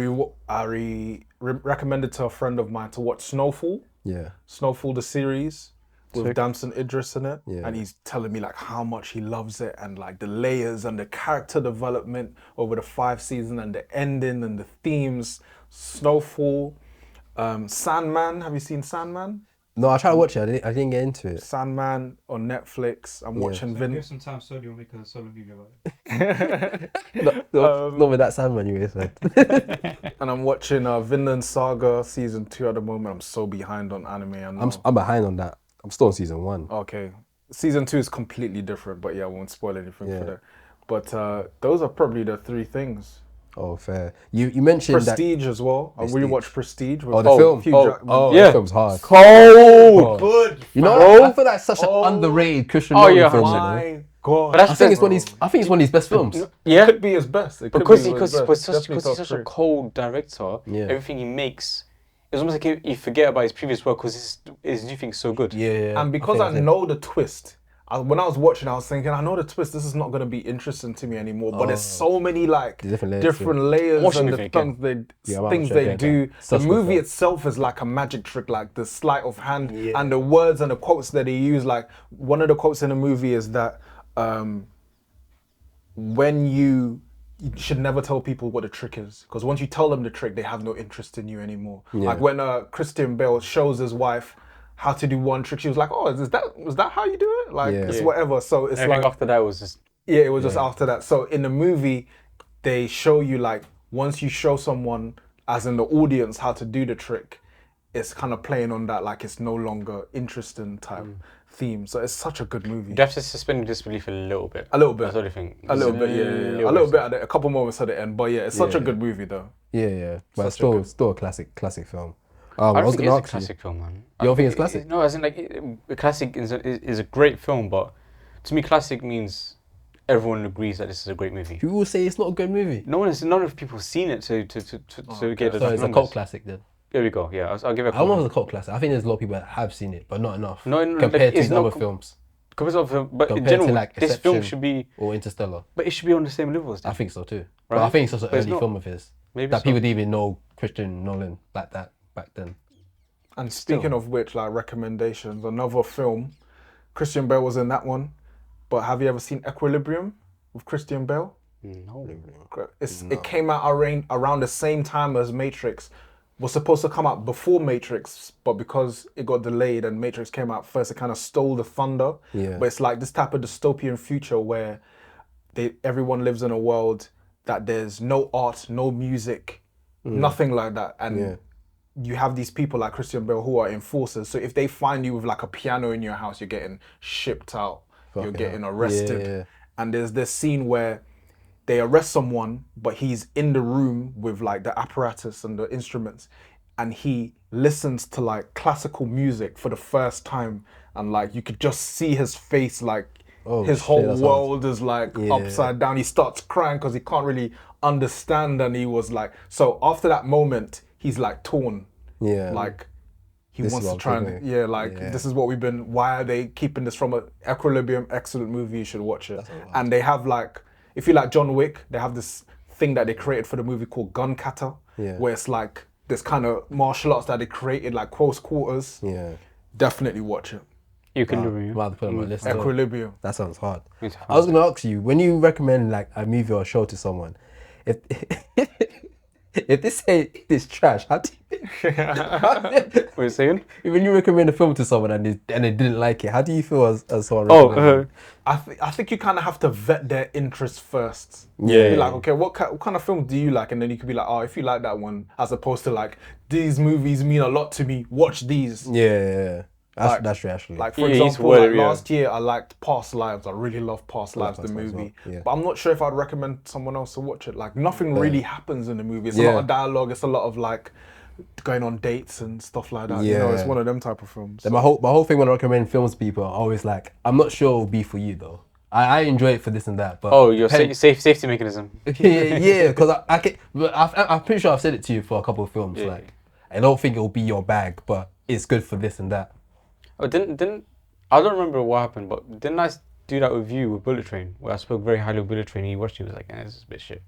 recommended to a friend of mine to watch Snowfall. Yeah. Snowfall the series with Damson Idris in it, Yeah. and he's telling me like how much he loves it and like the layers and the character development over the 5 seasons and the ending and the themes. Snowfall, Sandman. Have you seen Sandman? No, I tried to watch it. I didn't get into it. Sandman on Netflix. I'm watching Give some time, slowly we'll make a solo video about it. Not with that Sandman you said. and I'm watching Vinland Saga season 2 at the moment. I'm so behind on anime. I know. I'm behind on that. I'm still on season 1. Okay. Season 2 is completely different, but yeah, I won't spoil anything Yeah. for that. But those are probably the 3 things. Oh, fair. You mentioned Prestige as well. I Prestige. rewatched Prestige. With the film. Hugh Jackman. Oh, Yeah. that film's hard. Cold. Good. You know, Bro. I feel like such an underrated Christian Oh, Nolan yeah, film. 100%. You know? My God. But that's I think it's the- one of his best films. Yeah, could be his best. It could because be he his was best. such Definitely because he's top such a 3. cold director. Yeah. Everything he makes, it's almost like you forget about his previous work because his new thing's so good. Yeah. And because I know the twist, when I was watching, I was thinking, I know the twist. This is not going to be interesting to me anymore. But there's so many like different layers layers Watching and the the movie things they again. do. Such The good movie film. itself is like a magic trick, like the sleight of hand and the words and the quotes that they use. Like one of the quotes in the movie is that when you should never tell people what the trick is, because once you tell them the trick, they have no interest in you anymore. Like when Christian Bale shows his wife how to do one trick, she was like, "Oh, was that how you do it? Like it's whatever." So it's Everything like after that was just it was just after that. So in the movie, they show you like once you show someone, as in the audience, how to do the trick, it's kind of playing on that like it's no longer interesting type theme. So it's such a good movie. You have to suspend your disbelief a little bit. A little bit. That's the only thing. A little bit, yeah. A little bit, a couple moments at the end. But yeah, it's such a Yeah. good movie though. Yeah. But Such a still a classic film. I I don't was think gonna it's a ask you. classic film, man. You don't think it's classic? No, as in like a classic is a great film, but to me, classic means everyone agrees that this is a great movie. People will say it's not a good movie. None of people have seen it to get the So it's a numbers. cult classic then. There we go. Yeah, I'll give it. I don't know if it's a cult classic. I think there's a lot of people that have seen it, but not enough. No, compared to it's these not other films. But in Compared general, to like this film Inception should be. or Interstellar. But it should be on the same level as that. I think so too. But Right? I think it's also an But it's early not. film of his. Maybe That so. people didn't even know Christian Nolan like that back then. And speaking of which, like recommendations, another film, Christian Bale was in that one. But have you ever seen Equilibrium with Christian Bale? No. It came out around the same time as Matrix. Was supposed to come out before Matrix, but because it got delayed and Matrix came out first, it kind of stole the thunder. Yeah. But it's like this type of dystopian future where everyone lives in a world that there's no art, no music, nothing like that. And you have these people like Christian Bale who are enforcers. So if they find you with like a piano in your house, you're getting shipped out. You're getting arrested. Yeah. And there's this scene where they arrest someone, but he's in the room with like the apparatus and the instruments, and he listens to like classical music for the first time, and like you could just see his face, like his whole world is like upside down. He starts crying because he can't really understand, and he was like, so after that moment, he's like torn. Yeah. Like he This wants is to what try I'm and thinking. this is what we've been. Why are they keeping this from Equilibrium? Excellent movie. You should watch it. And they have like, if you like John Wick, they have this thing that they created for the movie called Gun Kata, where it's like this kind of martial arts that they created like close quarters. Yeah. Definitely watch it. You can do it. Might have to put it on my list. though. Equilibrium. That sounds hard. It's I was gonna ask you, when you recommend like a movie or a show to someone, if if they say it's trash, how do you, What are you saying? when you recommend a film to someone and they didn't like it, how do you feel as someone? Oh, recommending it? I think you kind of have to vet their interests first. Yeah. Be like, okay, what kind of film do you like? And then you could be like, oh, if you like that one, as opposed to like, these movies mean a lot to me, watch these. Yeah. That's true actually. Like, for Yeah, he's example, well, like yeah. last year, I liked Past Lives. I really love Past Lives, the Past Lives as movie. well, yeah. But I'm not sure if I'd recommend someone else to watch it. Like, nothing really happens in the movie. It's a lot of dialogue. It's a lot of like going on dates and stuff like that. You know, it's Yeah. one of them type of films. Then my whole thing when I recommend films to people, I always like, I'm not sure it'll be for you though. I enjoy it for this and that, but Oh, your safety mechanism. yeah, because I can. But I'm pretty sure I've said it to you for a couple of films. Yeah. Like, I don't think it'll be your bag, but it's good for this and that. Oh, didn't I don't remember what happened, but didn't I do that with you with Bullet Train, where I spoke very highly of Bullet Train, and you watched it, was like, this is a bit shit.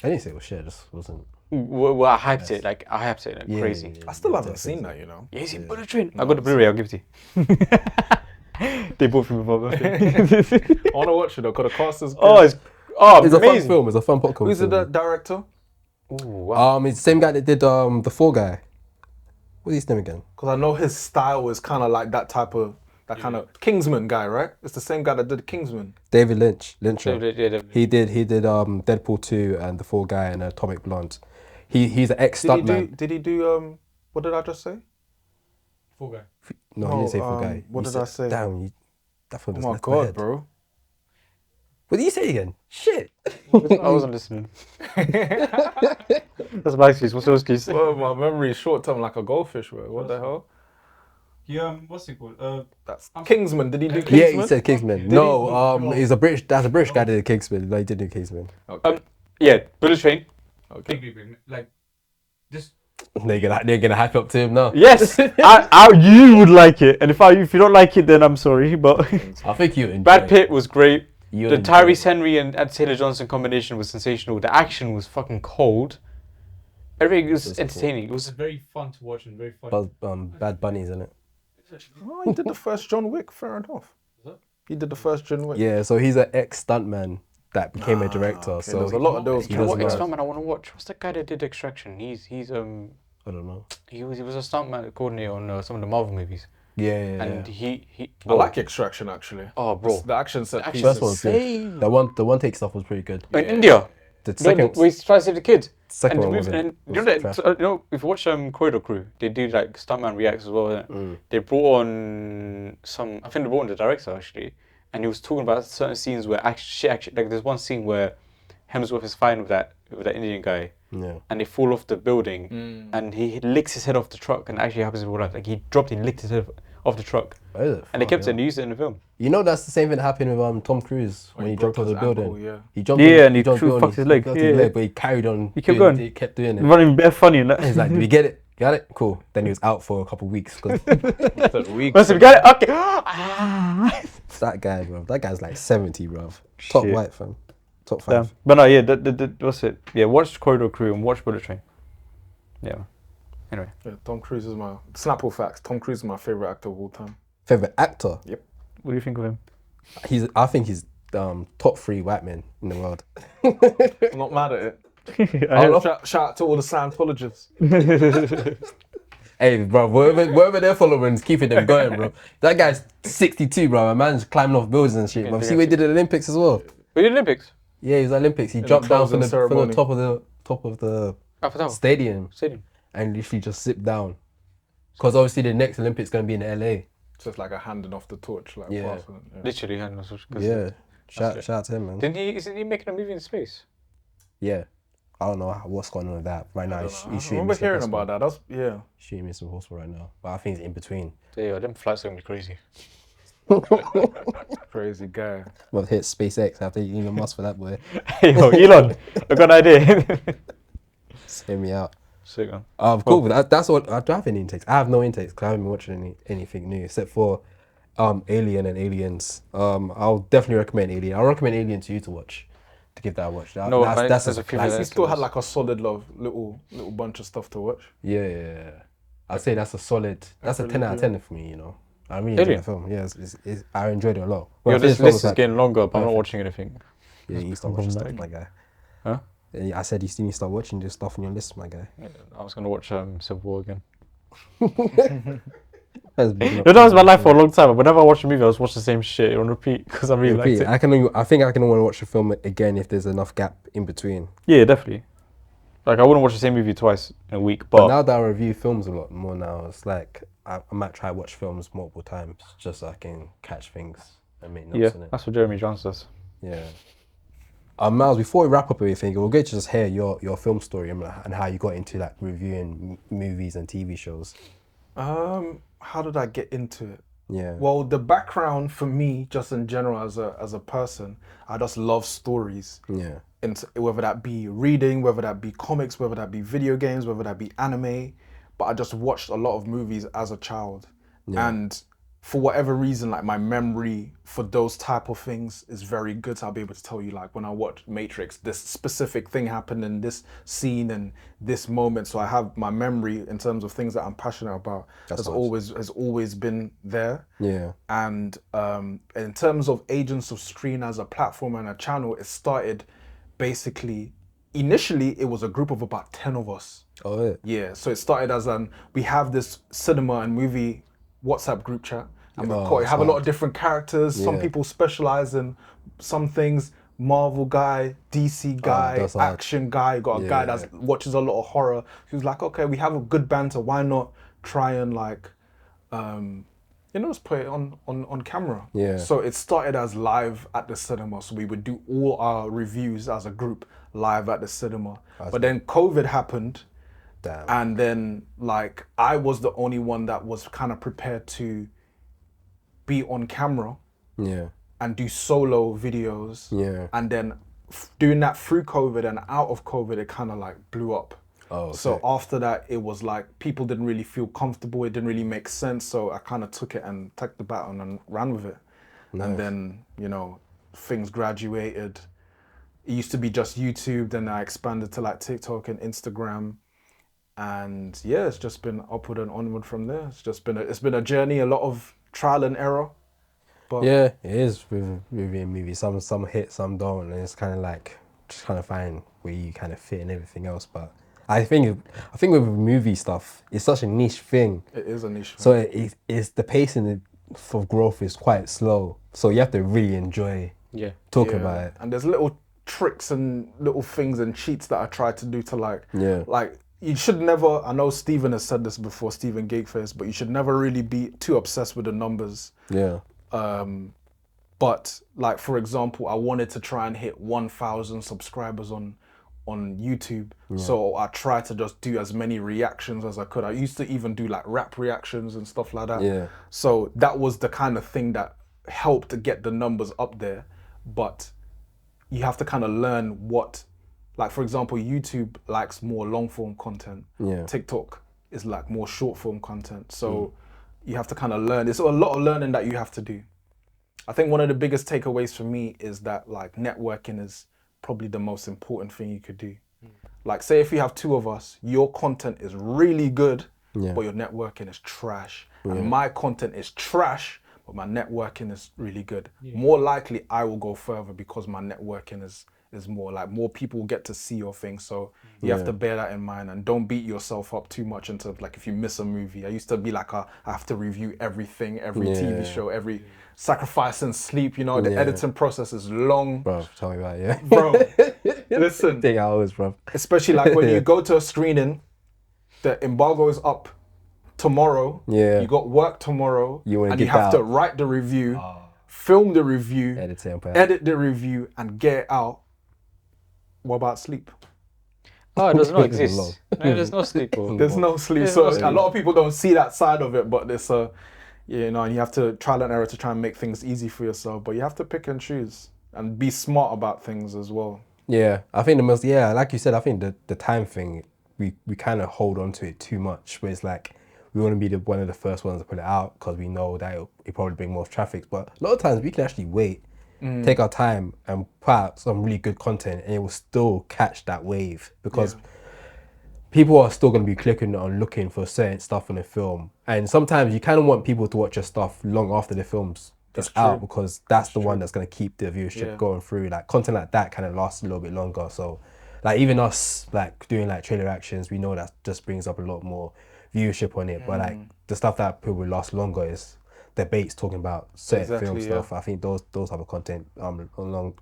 I didn't say it was shit. It just wasn't. Well, I hyped it like crazy. I still haven't seen that, you know. Yeah, you seen Bullet Train? I got the Blu-ray. I'll give it to you. They bought from my birthday. I want to watch it though, because the cast is good. It's It's a fun amazing. film. It's a fun popcorn Who's film. the director? Ooh, wow. It's the same guy that did the Fall Guy. What's his name again? Because I know his style is kind of like that type of, kind of Kingsman guy, right? It's the same guy that did Kingsman. David Lynch. Yeah, He did Deadpool 2 and The Fall Guy and Atomic Blonde. He's an ex stuntman. Did he do what did I just say? Fall Guy. No, he didn't say Fall Guy. what You did I said- say? Damn, that film Oh just my left my god, head. bro. What did you say again? Shit. I wasn't listening. That's my excuse. What's your excuse? Well, my memory is short term like a goldfish, bro. What the hell? Yeah, what's it called? That's Kingsman. Did he do Kingsman? Yeah, he said Kingsman. Did No, he? he's a British. That's a British guy that did Kingsman. No, he did do Kingsman. Okay. Yeah, Bullet Train. Okay. Big. Like, just They're gonna hype up to him now. Yes, you would like it, and if you don't like it, then I'm sorry. But I think you enjoy Brad it. Pitt was great. You The enjoy Tyrese it. Henry and Taylor Johnson combination was sensational. The action was fucking cold. Everything was entertaining. It it's was very fun to watch and very fun. But Bad Bunnies, isn't it? Oh, he did the first John Wick. Fair enough. He did the first John Wick. Yeah, so he's an ex stuntman that became a director. okay, so there's a lot of those. he what doesn't stuntman I want to watch. What's the guy that did Extraction? He's I don't know. he was a stuntman coordinator on some of the Marvel movies, Yeah, and he. I like Extraction actually. Oh, bro. The action set The piece. action First one was good. Insane. The one take stuff was pretty good. In India. The No, second, we try to save the kid. second And the one movie, and was you know, trash. you know, if you watch Corridor Crew, they do like stuntman reacts as well. Innit? They brought on I think they brought on the director actually, and he was talking about certain scenes where actually, like there's one scene where Hemsworth is fighting with that Indian guy, Yeah. and they fall off the building, and he licks his head off the truck, and it actually happens in real life. Like he dropped and licked his head off the truck, and they kept it and used it in the film. You know that's the same thing that happened with Tom Cruise when he jumped off the building. Ankle, yeah. He jumped. Yeah, on, and he jumped fucked building, his leg. fucked Yeah. his leg, but he carried on. He kept going. He kept doing it. Running bare funny and that. He's like, "Do we get it? Got it? Cool." Then he was out for a couple of weeks because Listen, we got it. Okay. Ah. that guy, bro. That guy's like 70, bro. Top Shit. white fam. Top Damn. 5. But no, yeah, what's it? Yeah, watch Corridor Crew and watch Bullet Train. Yeah. Anyway. Yeah, Tom Cruise is my Snapple facts. Tom Cruise is my favorite actor of all time. Favorite actor? What do you think of him? I think he's top 3 white men in the world. I'm not mad at it. Shout out to all the Scientologists. Hey, bro, wherever they're following is keeping them going, bro. That guy's 62, bro. A man's climbing off buildings and shit, bro. See what he did at the Olympics as well. We did Olympics. Yeah, he was at Olympics. He jumped down from the ceremony. top of the stadium and literally just zipped down. Because obviously the next Olympics is going to be in LA. So it's like a handing off the torch, like Yeah. passing it, yeah. Literally, hand us. Yeah. Shout out to him, man. Isn't he making a movie in space? Yeah. I don't know what's going on with that right now. I He's shooting remember Mission hearing Impossible. about that. That's Shooting Mission Impossible right now, but I think it's in between. Yeah, them flights are gonna be crazy. crazy guy. Well, hit SpaceX after Elon Musk for that boy. Yo, Elon, I got an idea. Hear me out. Sick, man. Cool. That's all. I don't have any intakes. I have no intakes because I haven't been watching anything new except for Alien and Aliens. I'll definitely recommend Alien. I'll recommend Alien to you to watch. To give that a watch. No, That's there's a few classic. He still had like a solid little bunch of stuff to watch. Yeah. I'd say that's a solid. That's a 10 out of 10 for me. You know, I really enjoyed Alien? the film. Yeah, I enjoyed it a lot. Yo, Well, this film was list is like- getting longer, but I'm not watching anything. Yeah, you start watching stuff, my guy. Huh? Yeah, I said you still need to start watching this stuff on your list, my guy. I was gonna watch Civil War again. That's big enough. That was my life for a long time. But whenever I watch a movie, I just watch the same shit on repeat because I really liked Repeat. it. I think I can want to watch the film again if there's enough gap in between. Yeah, definitely. Like I wouldn't watch the same movie twice in a week, But but now that I review films a lot more now, it's like I might try to watch films multiple times just so I can catch things and make notes yeah, on it. that's what Jeremy Johns does. Yeah. Myles, before we wrap up everything, we'll get to just hear your film story and how you got into like reviewing movies and TV shows. How did I get into it? Yeah. Well, the background for me, just in general as a person, I just love stories. Yeah. Whether that be reading, whether that be comics, whether that be video games, whether that be anime. But I just watched a lot of movies as a child. Yeah. And for whatever reason, like my memory for those type of things is very good. So I'll be able to tell you, like when I watched Matrix, this specific thing happened in this scene and this moment. So I have my memory in terms of things that I'm passionate about has always been there. Yeah. And in terms of Agents of Screen as a platform and a channel, it started basically, initially it was a group of about 10 of us. Oh yeah. Yeah, so it started as we have this cinema and movie WhatsApp group chat, and we have a lot of different characters. Some people specialize in some things. Marvel guy, DC guy, action guy. Got a guy that watches a lot of horror. He was like, okay, we have a good banter. Why not try and like, let's put it on camera. Yeah. So it started as live at the cinema. So we would do all our reviews as a group live at the cinema. But then COVID happened. Damn. And then, like, I was the only one that was kind of prepared to be on camera Yeah. and do solo videos. Yeah. And then doing that through COVID and out of COVID, it kind of like blew up. Oh, okay. So after that, it was like people didn't really feel comfortable. It didn't really make sense. So I kind of took it and took the baton and ran with it. Nice. And then, things graduated. It used to be just YouTube. Then I expanded to like TikTok and Instagram. And yeah, it's just been upward and onward from there. It's been a journey, a lot of trial and error. But yeah, it is with reviewing movies. Some hit, some don't, and it's kind of like just kind of find where you kind of fit and everything else. But I think with movie stuff, it's such a niche thing. it is a niche. So it's the pacing for growth is quite slow. So you have to really enjoy talking about it. And there's little tricks and little things and cheats that I try to do to like Yeah. like you should never, I know Stephen has said this before, Stephen Gateface, but you should never really be too obsessed with the numbers. Yeah. But like, for example, I wanted to try and hit 1,000 subscribers on YouTube. So I tried to just do as many reactions as I could. I used to even do like rap reactions and stuff like that. Yeah. So that was the kind of thing that helped to get the numbers up there. But you have to kind of learn what, like, for example, YouTube likes more long form content. Yeah. TikTok is like more short form content. So you have to kind of learn. There's a lot of learning that you have to do. I think one of the biggest takeaways for me is that like networking is probably the most important thing you could do. Like, say if you have two of us, your content is really good, but your networking is trash. And my content is trash, but my networking is really good. More likely I will go further because my networking is more like, more people will get to see your thing. So you have to bear that in mind and don't beat yourself up too much into like if you miss a movie. I used to be like, I have to review everything, every TV show, every sacrificing sleep, you know, the editing process is long. Bro, tell me about it, yeah. Bro, listen, 8 hours, bro. especially like when you go to a screening, the embargo is up tomorrow. Yeah. You got work tomorrow, You wanna and you get have that to write the review, film the review, edit the review, and get it out. What about sleep? Oh, it does not There's a exist. lot. No, there's no sleep. Bro. There's no sleep. There's So no sleep. a lot of people don't see that side of it, but there's you know, and you have to trial and error to try and make things easy for yourself. But you have to pick and choose and be smart about things as well. Yeah, I think the most, like you said, I think the time thing, we kind of hold on to it too much, where it's like, we want to be one of the first ones to put it out because we know that it'll probably bring more traffic. But a lot of times we can actually wait, take our time and put out some really good content and it will still catch that wave because people are still going to be clicking on looking for certain stuff in the film. And sometimes you kind of want people to watch your stuff long after the film's out because that's the one that's going to keep the viewership going through. Like content like that kind of lasts a little bit longer. So like even us like doing like trailer actions, we know that just brings up a lot more viewership on it. But like the stuff that people last longer is debates talking about certain film stuff. I think those type of content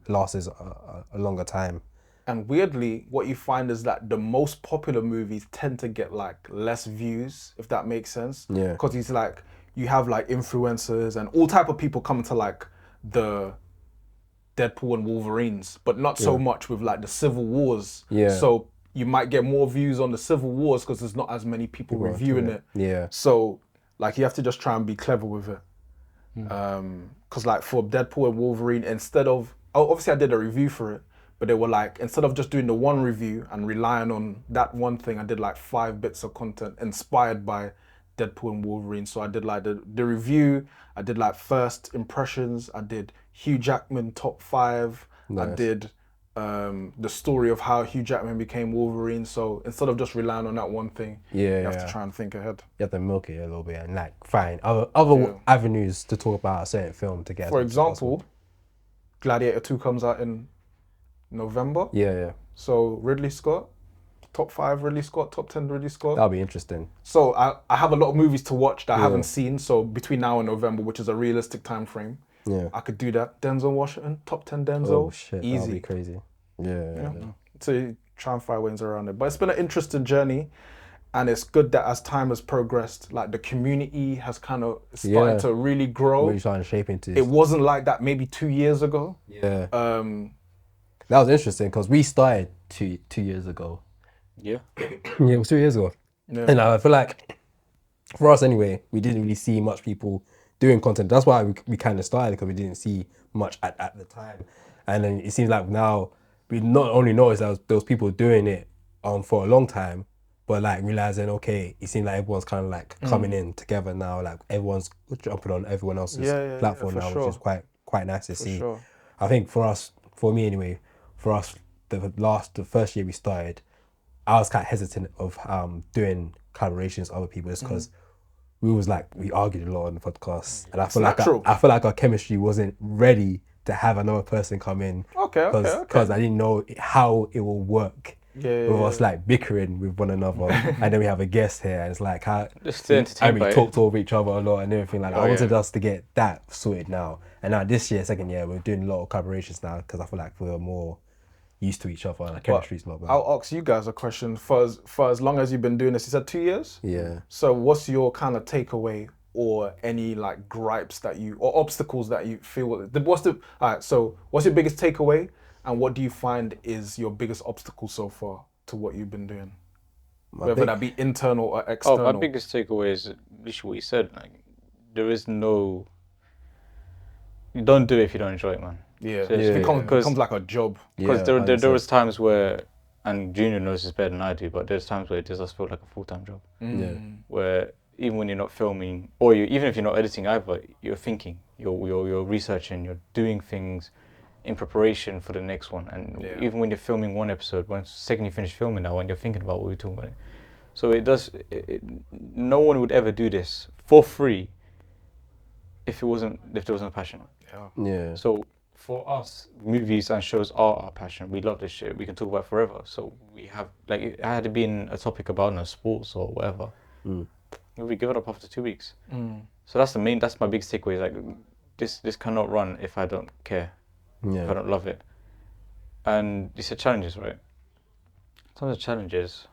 lasts a longer time. And weirdly, what you find is that the most popular movies tend to get like less views, if that makes sense. Yeah. Because it's like, you have like influencers and all type of people coming to like the Deadpool and Wolverines, but not so much with like the Civil Wars. Yeah. So you might get more views on the Civil Wars because there's not as many people reviewing it. Yeah. So like you have to just try and be clever with it. Because like for Deadpool and Wolverine, instead of, obviously I did a review for it, but they were like, instead of just doing the one review and relying on that one thing, I did like 5 bits of content inspired by Deadpool and Wolverine. So I did like the review, I did like first impressions, I did Hugh Jackman top 5, I did the story of how Hugh Jackman became Wolverine. So instead of just relying on that one thing, you have to try and think ahead. You have to milk it a little bit and like find other avenues to talk about a certain film to get. For example, Gladiator 2 comes out in November. Yeah. So Ridley Scott, top 5 Ridley Scott, top 10 Ridley Scott. That'll be interesting. So I have a lot of movies to watch that I haven't seen. So between now and November, which is a realistic time frame, I could do that. Denzel Washington, top 10 Denzel. Oh shit, easy. That'll be crazy. Yeah. So try and find ways around it. But it's been an interesting journey. And it's good that as time has progressed, like the community has kind of started to really grow. Really starting to shape into it wasn't like that maybe 2 years ago. Yeah. That was interesting because we started 2 years ago. Yeah. Yeah, it was 2 years ago. Yeah. And I feel like for us anyway, we didn't really see much people doing content. That's why we kind of started, because we didn't see much at the time. And then it seems like now we not only noticed that there was people doing it for a long time, but like realizing, okay, it seems like everyone's kind of like coming in together now. Like everyone's jumping on everyone else's platform now, which is quite nice to see. Sure. I think for me anyway, the first year we started, I was kind of hesitant of doing collaborations with other people just because we argued a lot on the podcast, and I feel like our chemistry wasn't ready to have another person come in. Okay. Because I didn't know how it will work. With us like bickering with one another, and then we have a guest here, and it's like how we talked over each other a lot and everything like that. I wanted us to get that sorted now, and now this year, second year, we're doing a lot of collaborations now because I feel like we're more used to each other and the chemistry's not bad. I'll ask you guys a question. For as long as you've been doing this, you said 2 years? Yeah. So what's your kind of takeaway or any like gripes that you, or obstacles that you feel, all right, so what's your biggest takeaway and what do you find is your biggest obstacle so far to what you've been doing? Whether that be internal or external. Oh, my biggest takeaway is literally what you said. Like, there is no. You don't do it if you don't enjoy it, man. Yeah, So it becomes like a job. Because there was times where, and Junior knows this better than I do, but there's times where it does feel like a full-time job. Yeah. Where even when you're not filming, or even if you're not editing either, you're thinking, you're researching, you're doing things in preparation for the next one. And even when you're filming one episode, second you finish filming that one, you're thinking about what we're talking about. So no one would ever do this for free if there wasn't a passion. Yeah. So for us, movies and shows are our passion. We love this shit. We can talk about it forever. So we have, like, it had been a topic about sports or whatever. We give it up after 2 weeks. So that's my biggest takeaway. Is like, this cannot run if I don't care. Yeah. If I don't love it. And you said challenges, right? Some of the challenges,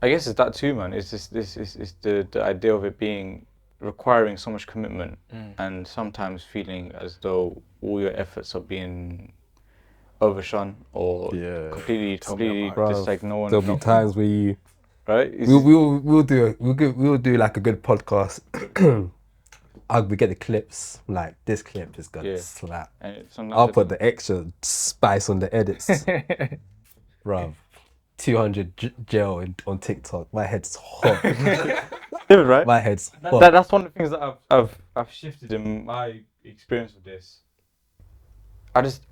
I guess it's that too, man. It's the idea of it requiring so much commitment and sometimes feeling as though all your efforts are being overshone or completely just like no one. There'll be times where you, right? we'll do like a good podcast. We get the clips, like this clip is gonna slap. I'll put the extra spice on the edits. Bruv, 200 gel on TikTok. My head's hot. Right? My head's hot. That's one of the things that I've shifted in my experience with this. I just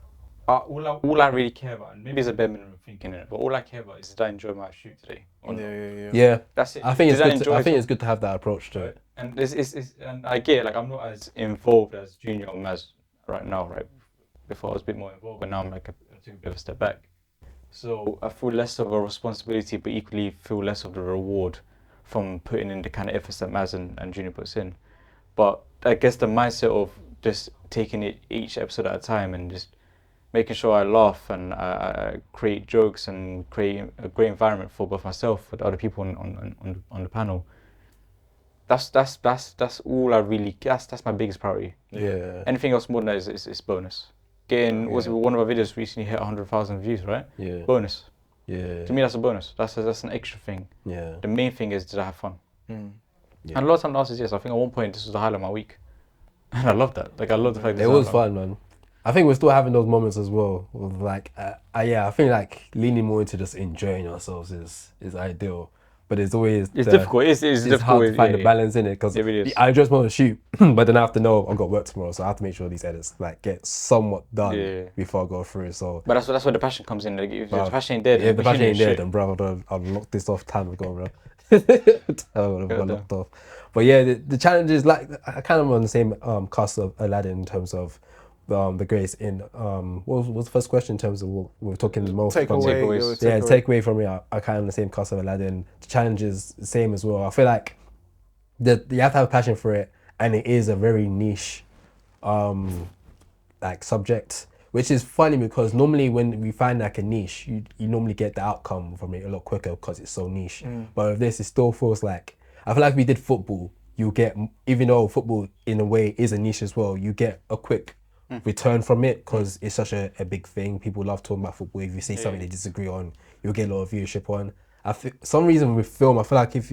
all I really care about, and maybe it's a bare minimum thinking in it, but all I care about is did I enjoy my shoot today? Yeah. That's it. I think it's good to have that approach to it. And and I get it, like I'm not as involved as Junior or Myles right now, right? Before I was a bit more involved, but now I'm like I took a bit of a step back. So I feel less of a responsibility, but equally feel less of the reward from putting in the kind of efforts that Myles and Junior puts in. But I guess the mindset of just taking it each episode at a time and just making sure I laugh and I create jokes and create a great environment for both myself and other people on the panel. That's all I really. That's my biggest priority. Yeah. Anything else more than that is bonus. One of our videos recently hit 100,000 views, right? Yeah. Bonus. Yeah. To me, that's a bonus. That's an extra thing. Yeah. The main thing is, did I have fun? Yeah. And a lot of time the answer is yes. I think at one point this was the highlight of my week, and I love that. Like I love the fact that it was fun, man. I think we're still having those moments as well. With like, I think like leaning more into just enjoying ourselves is ideal. But it's always difficult. It's difficult. Hard to find the balance in it because really I just want to shoot, but then I have to know I've got work tomorrow, so I have to make sure these edits like get somewhat done before I go through. So, but that's where the passion comes in. Like, if the passion ain't there, if the passion ain't there, then bro, I'll lock this off time ago, bro. I would have locked off. But yeah, the challenge is like I kind of on the same cast of Aladdin in terms of the grace in what was the first question in terms of what we were talking the most takeaways. Takeaway from me I kind of on the same cast of Aladdin. The challenge is the same as well. I feel like that you have to have a passion for it, and it is a very niche like subject, which is funny because normally when we find like a niche, you normally get the outcome from it a lot quicker because it's so niche. But with this, it still feels like, I feel like if we did football, you get, even though football in a way is a niche as well, you get a quick return from it because it's such a big thing. People love talking about football. If you see something they disagree on, you'll get a lot of viewership on. I think some reason with film, I feel like if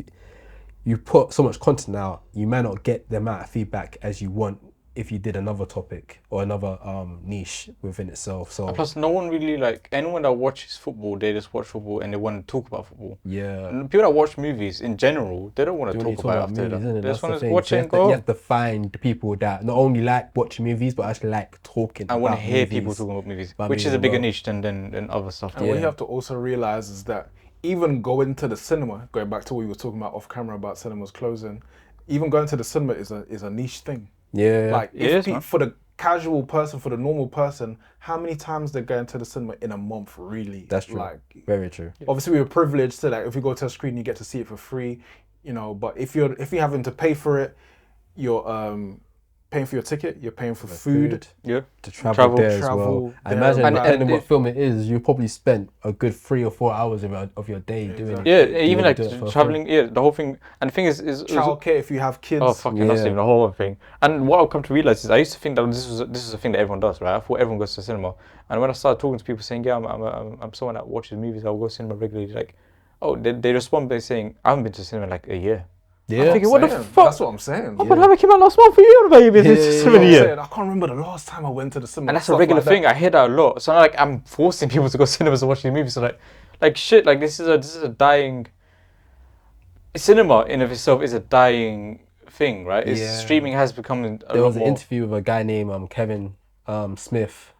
you put so much content out, you might not get the amount of feedback as you want if you did another topic or another niche within itself. So plus, no one really, like, anyone that watches football, they just watch football and they want to talk about football. Yeah. And people that watch movies in general, they don't want to talk about it after that. They just want to watch it and go. You have to find the people that not only like watching movies but actually like talking. I want to hear people talking about movies, which is a bigger niche than other stuff. And what you have to also realize is that even going to the cinema, going back to what we were talking about off camera about cinemas closing, even going to the cinema is a niche thing. Yeah. Like for the casual person, for the normal person, how many times they're going to the cinema in a month really? That's true. Like, very true. Obviously we were privileged to, like, if we go to a screen you get to see it for free, you know, but if you're having to pay for it, you're paying for your ticket, you're paying for food. Yeah. to travel there as well. travel And there imagine, and depending back. what film it is, you probably spent a good 3 or 4 hours of your day doing it. Yeah, You even wanna like do it for a traveling. Yeah, the whole thing. And the thing is Childcare if you have kids. oh fucking, that's Yeah. even the whole thing. And what I've come to realize is I used to think that this was a thing that everyone does, right? I thought everyone goes to the cinema. And when I started talking to people saying, yeah, I'm someone that watches movies, I'll go to cinema regularly. Like, oh, they respond by saying, I haven't been to cinema in like a year. Yeah. I'm thinking, what the fuck? That's what I'm saying. But how came out last month for you, baby? This is so That's what many I'm years. saying. I can't remember the last time I went to the cinema. And that's a stuff regular like that. thing. I hear that a lot. So like I'm forcing people to go to cinemas to watch these movies. So like shit. Like this is a dying. Cinema in of itself is a dying thing, right? It's, Yeah. streaming has become a There lot was an more. interview with a guy named Kevin Smith.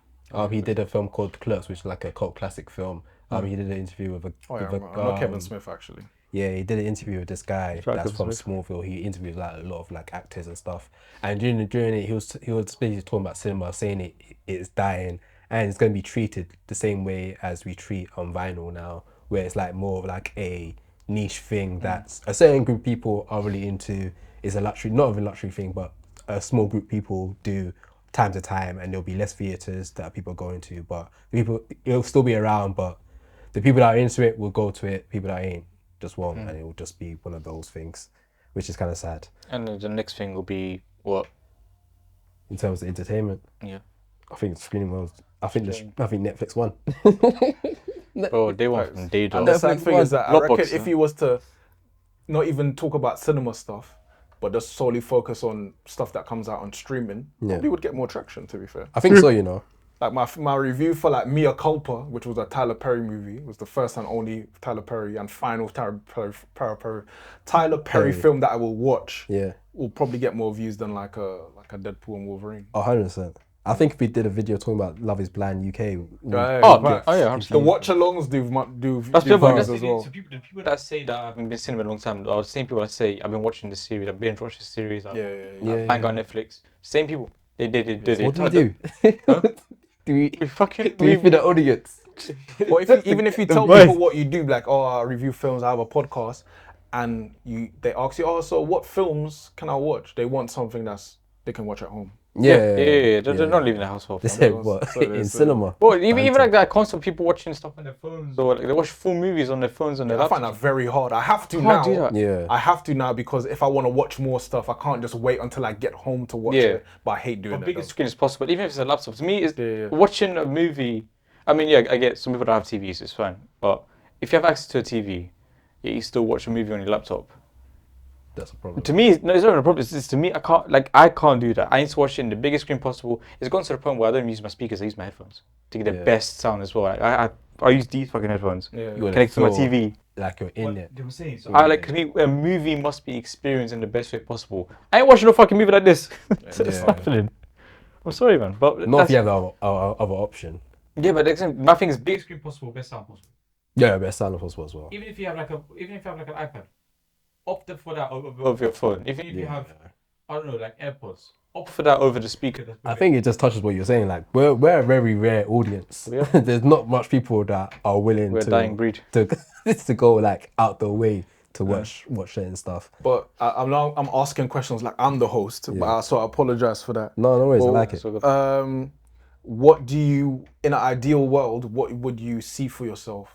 He did a film called Clerks, which is like a cult classic film. He did an interview with a, Oh, yeah, with I know Kevin Smith actually. Yeah, he did an interview with this guy Right, that's Kevin from Smallville. He interviewed like a lot of like actors and stuff. And during it, he was basically talking about cinema, saying it's dying and it's going to be treated the same way as we treat on vinyl now, where it's like more of like a niche thing that's a certain group of people are really into. Is a luxury, not even a luxury thing, but a small group of people do time to time, and there'll be less theaters that people are going to. But it'll still be around, but the people that are into it will go to it. People that ain't just won't, and it will just be one of those things, which is kind of sad And then the next thing will be what? in terms of entertainment. Yeah. I think streaming was. I think Netflix won. Bro, they want from day And dot. the sad thing is that I reckon Blockbuster. if you was to not even talk about cinema stuff, but just solely focus on stuff that comes out on streaming, probably would get more traction, to be fair. I think so, you know. Like my review for like Mea Culpa, which was a Tyler Perry movie, was the first and only Tyler Perry and final Tyler Perry film that I will watch. Yeah. Will probably get more views than like a Deadpool and Wolverine. 100%. I think if we did a video talking about Love Is Blind UK, Yeah, Oh, but yeah, the 100%. watch alongs do That's the point. views That's as well. So the people that say that I haven't been cinema in a long time are the same people that say I've been watching this series, I've binge watched this series, I've banged on Netflix. Same people. They what do we do? Do we fucking feed the audience? But even if you tell people what you do, like, oh, I review films, I have a podcast, and they ask you, oh, so what films can I watch? They want something they can watch at home. Yeah. They're not leaving the house for They fun. said what? In cinema. Well, even like that constant people watching stuff on their phones, or like they watch full movies on their phones and their I laptops. find that very hard. I have to Can't now. do that. Yeah. I have to now because if I want to watch more stuff, I can't just wait until I get home to watch it. But I hate doing On it. biggest though. screen as possible, even if it's a laptop. To me, is Yeah. watching a movie. I mean, yeah, I get some people don't have TVs, it's fine. But if you have access to a TV, yet you still watch a movie on your laptop. That's a problem. To me, no, it's not even a problem. It's to me, I can't do that. I need to watch it in the biggest screen possible. It's gone to the point where I don't use my speakers. I use my headphones to get the best sound as well. I use these fucking headphones. Yeah. Connect to my TV. Like you're in it. They were saying so. To me, a movie must be experienced in the best way possible. I ain't watching no fucking movie like this. It's not happening. I'm sorry, man, but Not if you have the other option. yeah, but my thing is big. Biggest screen possible, best sound possible. Yeah, best sound possible as well. Even if you have like an iPad, opt for that Over your phone. Even if you have, I don't know, like AirPods, Opt for that over the speaker. I think it just touches what you're saying. Like we're a very rare audience. Yeah. There's not much people that are willing We're a dying breed. to go like out the way to watch certain stuff. But I'm asking questions like I'm the host, so I apologize for that. No worries. I like it. So good. What do you, in an ideal world, what would you see for yourself?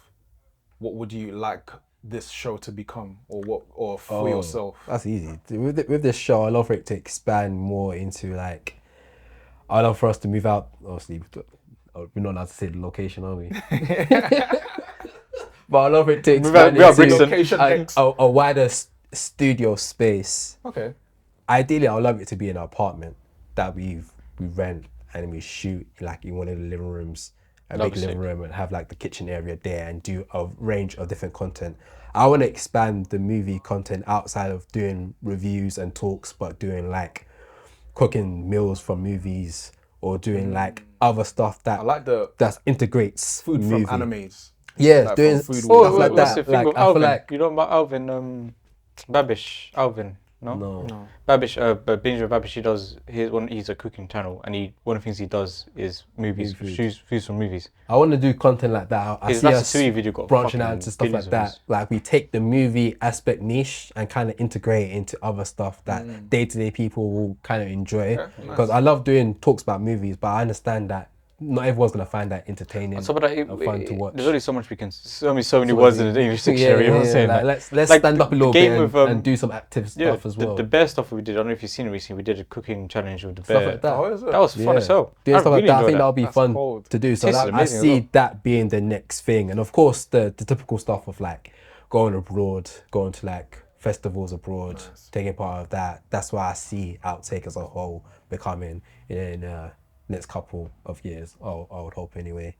What would you like this show to become, or for yourself? That's easy. With this show, I love for it to expand more into like. I love for us to move out. Obviously, we're not allowed to say the location, are we? But I love it to expand we are into Brixton. Location a wider studio space. Okay. Ideally, I would love it to be an apartment that we rent and we shoot like in one of the living rooms, a big living room, and have like the kitchen area there and do a range of different content. I want to expand the movie content outside of doing reviews and talks, but doing like cooking meals from movies or doing like other stuff that I like the that integrates food movie. from animes. Yeah, Like doing from food stuff like what's that. the thing Like with I feel Alvin? like You know about Alvin, Babish, Alvin. No. No. Babish, Binge with Babish, he's a cooking channel, and one of the things he does is movies, views from movies. I want to do content like that. I see us video got branching out into stuff like billions of that. views. Like we take the movie aspect niche and kind of integrate it into other stuff that day-to-day people will kind of enjoy. Because I love doing talks about movies, but I understand that not everyone's gonna find that entertaining and fun to watch. There's only so much we can. So many words in the English dictionary. You know what I'm saying? Like, let's stand up a little bit and do some active yeah, stuff as well. The bear stuff we did. I don't know if you've seen it recently. We did a cooking challenge with the Stuff bear. like that. Oh, is it? That was fun as hell. Doing stuff like really that, I think enjoyed that'll be That's fun cold. to do. So Tastes I amazing as see well. that being the next thing, and of course the typical stuff of like going abroad, going to like festivals abroad, taking part of that. That's why I see Outtake as a whole becoming in next couple of years. I would hope anyway.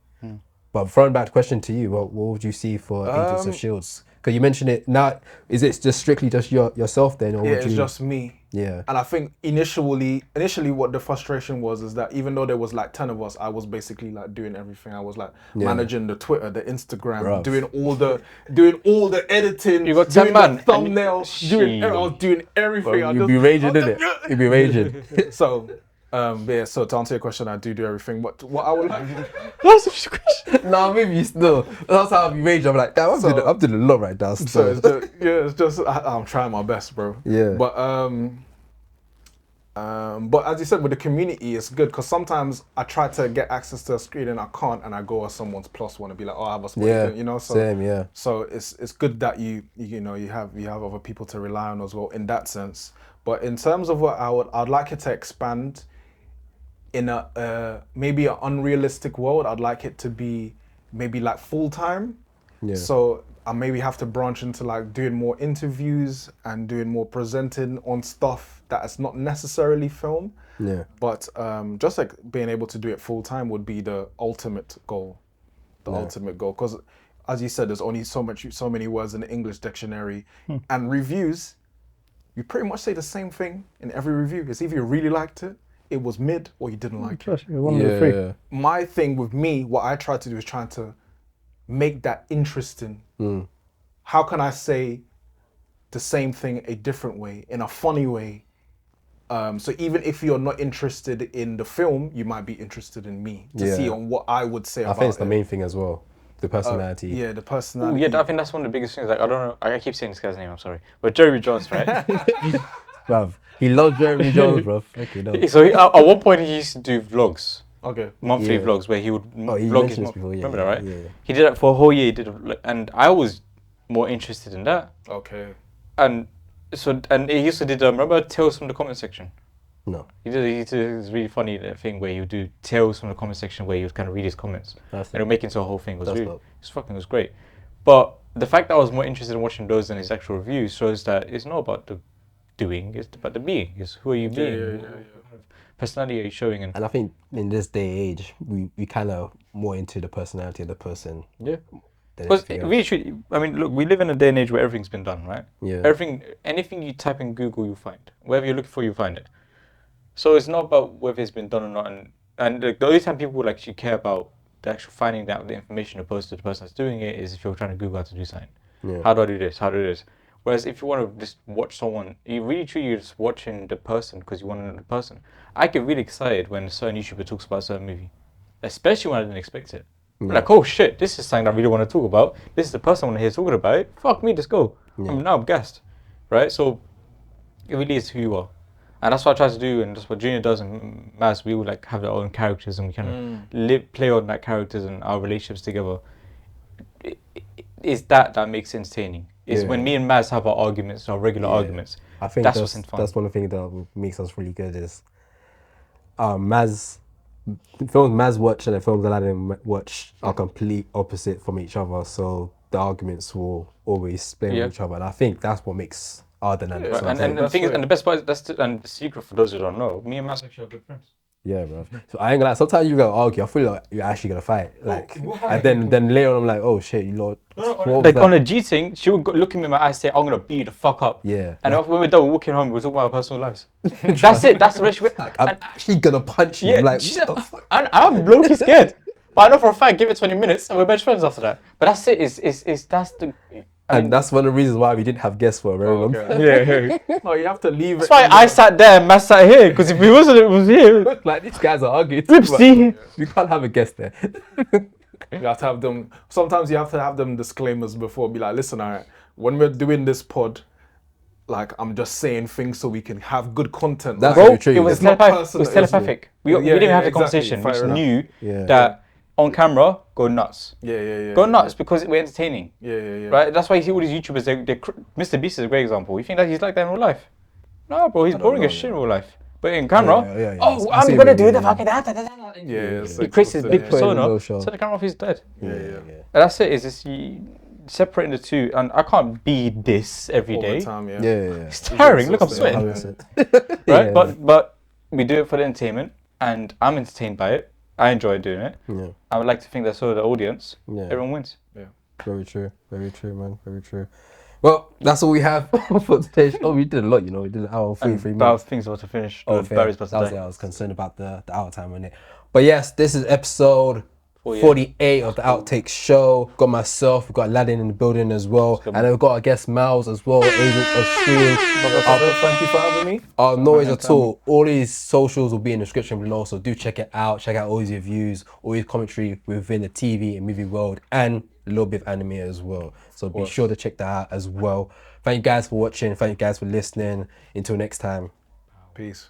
But throwing back the question to you, what would you see for Agents of Shields? Because you mentioned it now. Is it just strictly just yourself then, or Yeah, would it's you? just me. Yeah. And I think initially what the frustration was is that even though there was like 10 of us, I was basically like doing everything. I was like managing the Twitter, the Instagram, Bruv. doing all the editing, You got 10 doing man. the thumbnails, I was doing everything. You'd be raging, innit? You'd be raging. So, yeah. So to answer your question, I do everything. But what I would like, That's the question. No, maybe still. That's how I'll be raging. I'm like, damn, I'm doing a lot right now. so Still. it's just I'm trying my best, bro. Yeah. But as you said, with the community, it's good because sometimes I try to get access to a screen and I can't, and I go as someone's plus one and be like, oh, I have a spot, Yeah, you know. So, same, yeah. So it's good that you have other people to rely on as well in that sense. But in terms of what I'd like it to expand in a maybe an unrealistic world. I'd like it to be maybe like full time. Yeah. So I maybe have to branch into like doing more interviews and doing more presenting on stuff that is not necessarily film. Yeah. But just like being able to do it full time would be the ultimate goal. Ultimate goal, because as you said, there's only so many words in the English dictionary, and reviews. You pretty much say the same thing in every review. It's either you really liked it, it was mid, or you didn't like it. One of the three. Yeah. My thing with me, what I try to do is trying to make that interesting. How can I say the same thing a different way, in a funny way? So even if you're not interested in the film, you might be interested in me to see on what I would say about it. I think it's the main thing as well. The personality. Yeah, the Ooh, personality. yeah, I think that's one of the biggest things. Like, I don't know, I keep saying this guy's name. I'm sorry, but Jeremy Jones, right? Bruv, he loves Jeremy Jones, bruv. Okay, no. So at one point he used to do vlogs, Okay. monthly Yeah. vlogs, where he would He vlog his mentioned mom. this before, yeah, Remember that, right? yeah. He did that for a whole year. He did, and I was more interested in that. Okay. And he used to did remember tales from the comment section. No. He did this really funny thing where you do tales from the comment section where you would kind of read his comments That's and it would make it into a whole thing. It was That's really, dope. it was great. But the fact that I was more interested in watching those than his actual reviews shows that it's not about the doing, it's about the being. It's who are you being? What kind of personality are you showing? And And I think in this day and age, we kind of more into the personality of the person. yeah. Than Because anything else. really, I mean, look, we live in a day and age where everything's been done, right? Yeah. Anything you type in Google, you find. Whatever you're looking for, you find it. So it's not about whether it's been done or not. And the only time people will actually care about the actual finding out the information opposed to the person that's doing it is if you're trying to Google how to do something. Yeah. How do I do this? How do I do this? Whereas if you want to just watch someone, you're just watching the person because you want to know the person. I get really excited when a certain YouTuber talks about a certain movie, especially when I didn't expect it. Like, oh shit, this is something I really want to talk about. This is the person I want to hear talking about it. Fuck me, let's go. Now I'm gassed, right? So it really is who you are. And that's what I try to do, and that's what Junior does, and Myles, we will like have our own characters, and we kind of play on that characters and our relationships together. It's that makes it entertaining. It's when me and Myles have our arguments, our regular arguments. I think that's what's fun. That's one of the things that makes us really good is Maz, films Maz watch and the films Aladdin watch are complete opposite from each other, so the arguments will always play with each other, and I think that's what makes our dynamic. Right. And the thing is, and the best part is, and the secret for those who don't know, me and Myles actually are good friends. Yeah, bro. So I ain't gonna lie, sometimes you go argue, I feel like you're actually gonna fight. Like, and then later on I'm like, oh shit, you lot. Like on a G thing, she would look at me in my eyes and say, I'm gonna beat you the fuck up. Yeah. And when we're done walking home, we're talking about our personal lives. That's it, that's the relationship. I'm actually gonna punch you. Yeah, Like, she's what the fuck? I'm low-key scared. But I know for a fact, give it 20 minutes and we're best friends after that. But that's it, that's the, And that's one of the reasons why we didn't have guests for a very long time. Okay. No, you have to leave That's it. why I sat there and Matt sat here, because if he wasn't, it was here. Like, these guys are arguing. Oopsie. We can't have a guest there. You have to have them. Sometimes you have to have them disclaimers before. Be like, listen, all right, when we're doing this pod, like I'm just saying things so we can have good content. That's Like, very Bro, true. it was It's not telepathic. personal, it's- telepathic. We Yeah, didn't even yeah, have the exactly. conversation. We Fair just enough. knew Yeah. that on camera, go nuts. yeah. Go nuts because we're entertaining. Yeah. Right? That's why you see all these YouTubers, Mr. Beast is a great example. You think that he's like that in real life? No, bro, he's boring as shit in real life. But in camera, Yeah. oh, I see I'm gonna what you do mean, the yeah. fucking that. Yeah. It's He like creates his something, big yeah. Put it in a persona, little show. so the camera off is dead. Yeah. And that's it. It's just separating the two, and I can't be this every All day. the time, yeah. Yeah. It's tiring. Look, I'm exhausting. sweating. Yeah. Right? But we do it for the entertainment, and I'm entertained by it. I enjoy doing it. Yeah. I would like to think that so the audience, Yeah. everyone wins. Very true, man. Very true. Well, that's all we have for today's show. We did a lot, We did an hour and 43 And minutes. things about to finish. Oh, Barry's fair. about to That was die. it. I was concerned about the hour time on it. But yes, this is episode 48 of the Outtake show. Got myself, we've got Aladdin in the building as well. And then we've got our guest Myles as well, Agents of Stream. Thank you for having me. No worries at all. All these socials will be in the description below, so do check it out. Check out all his reviews, all his commentary within the TV and movie world, and a little bit of anime as well. So be sure to check that out as well. Thank you guys for watching. Thank you guys for listening. Until next time. Peace.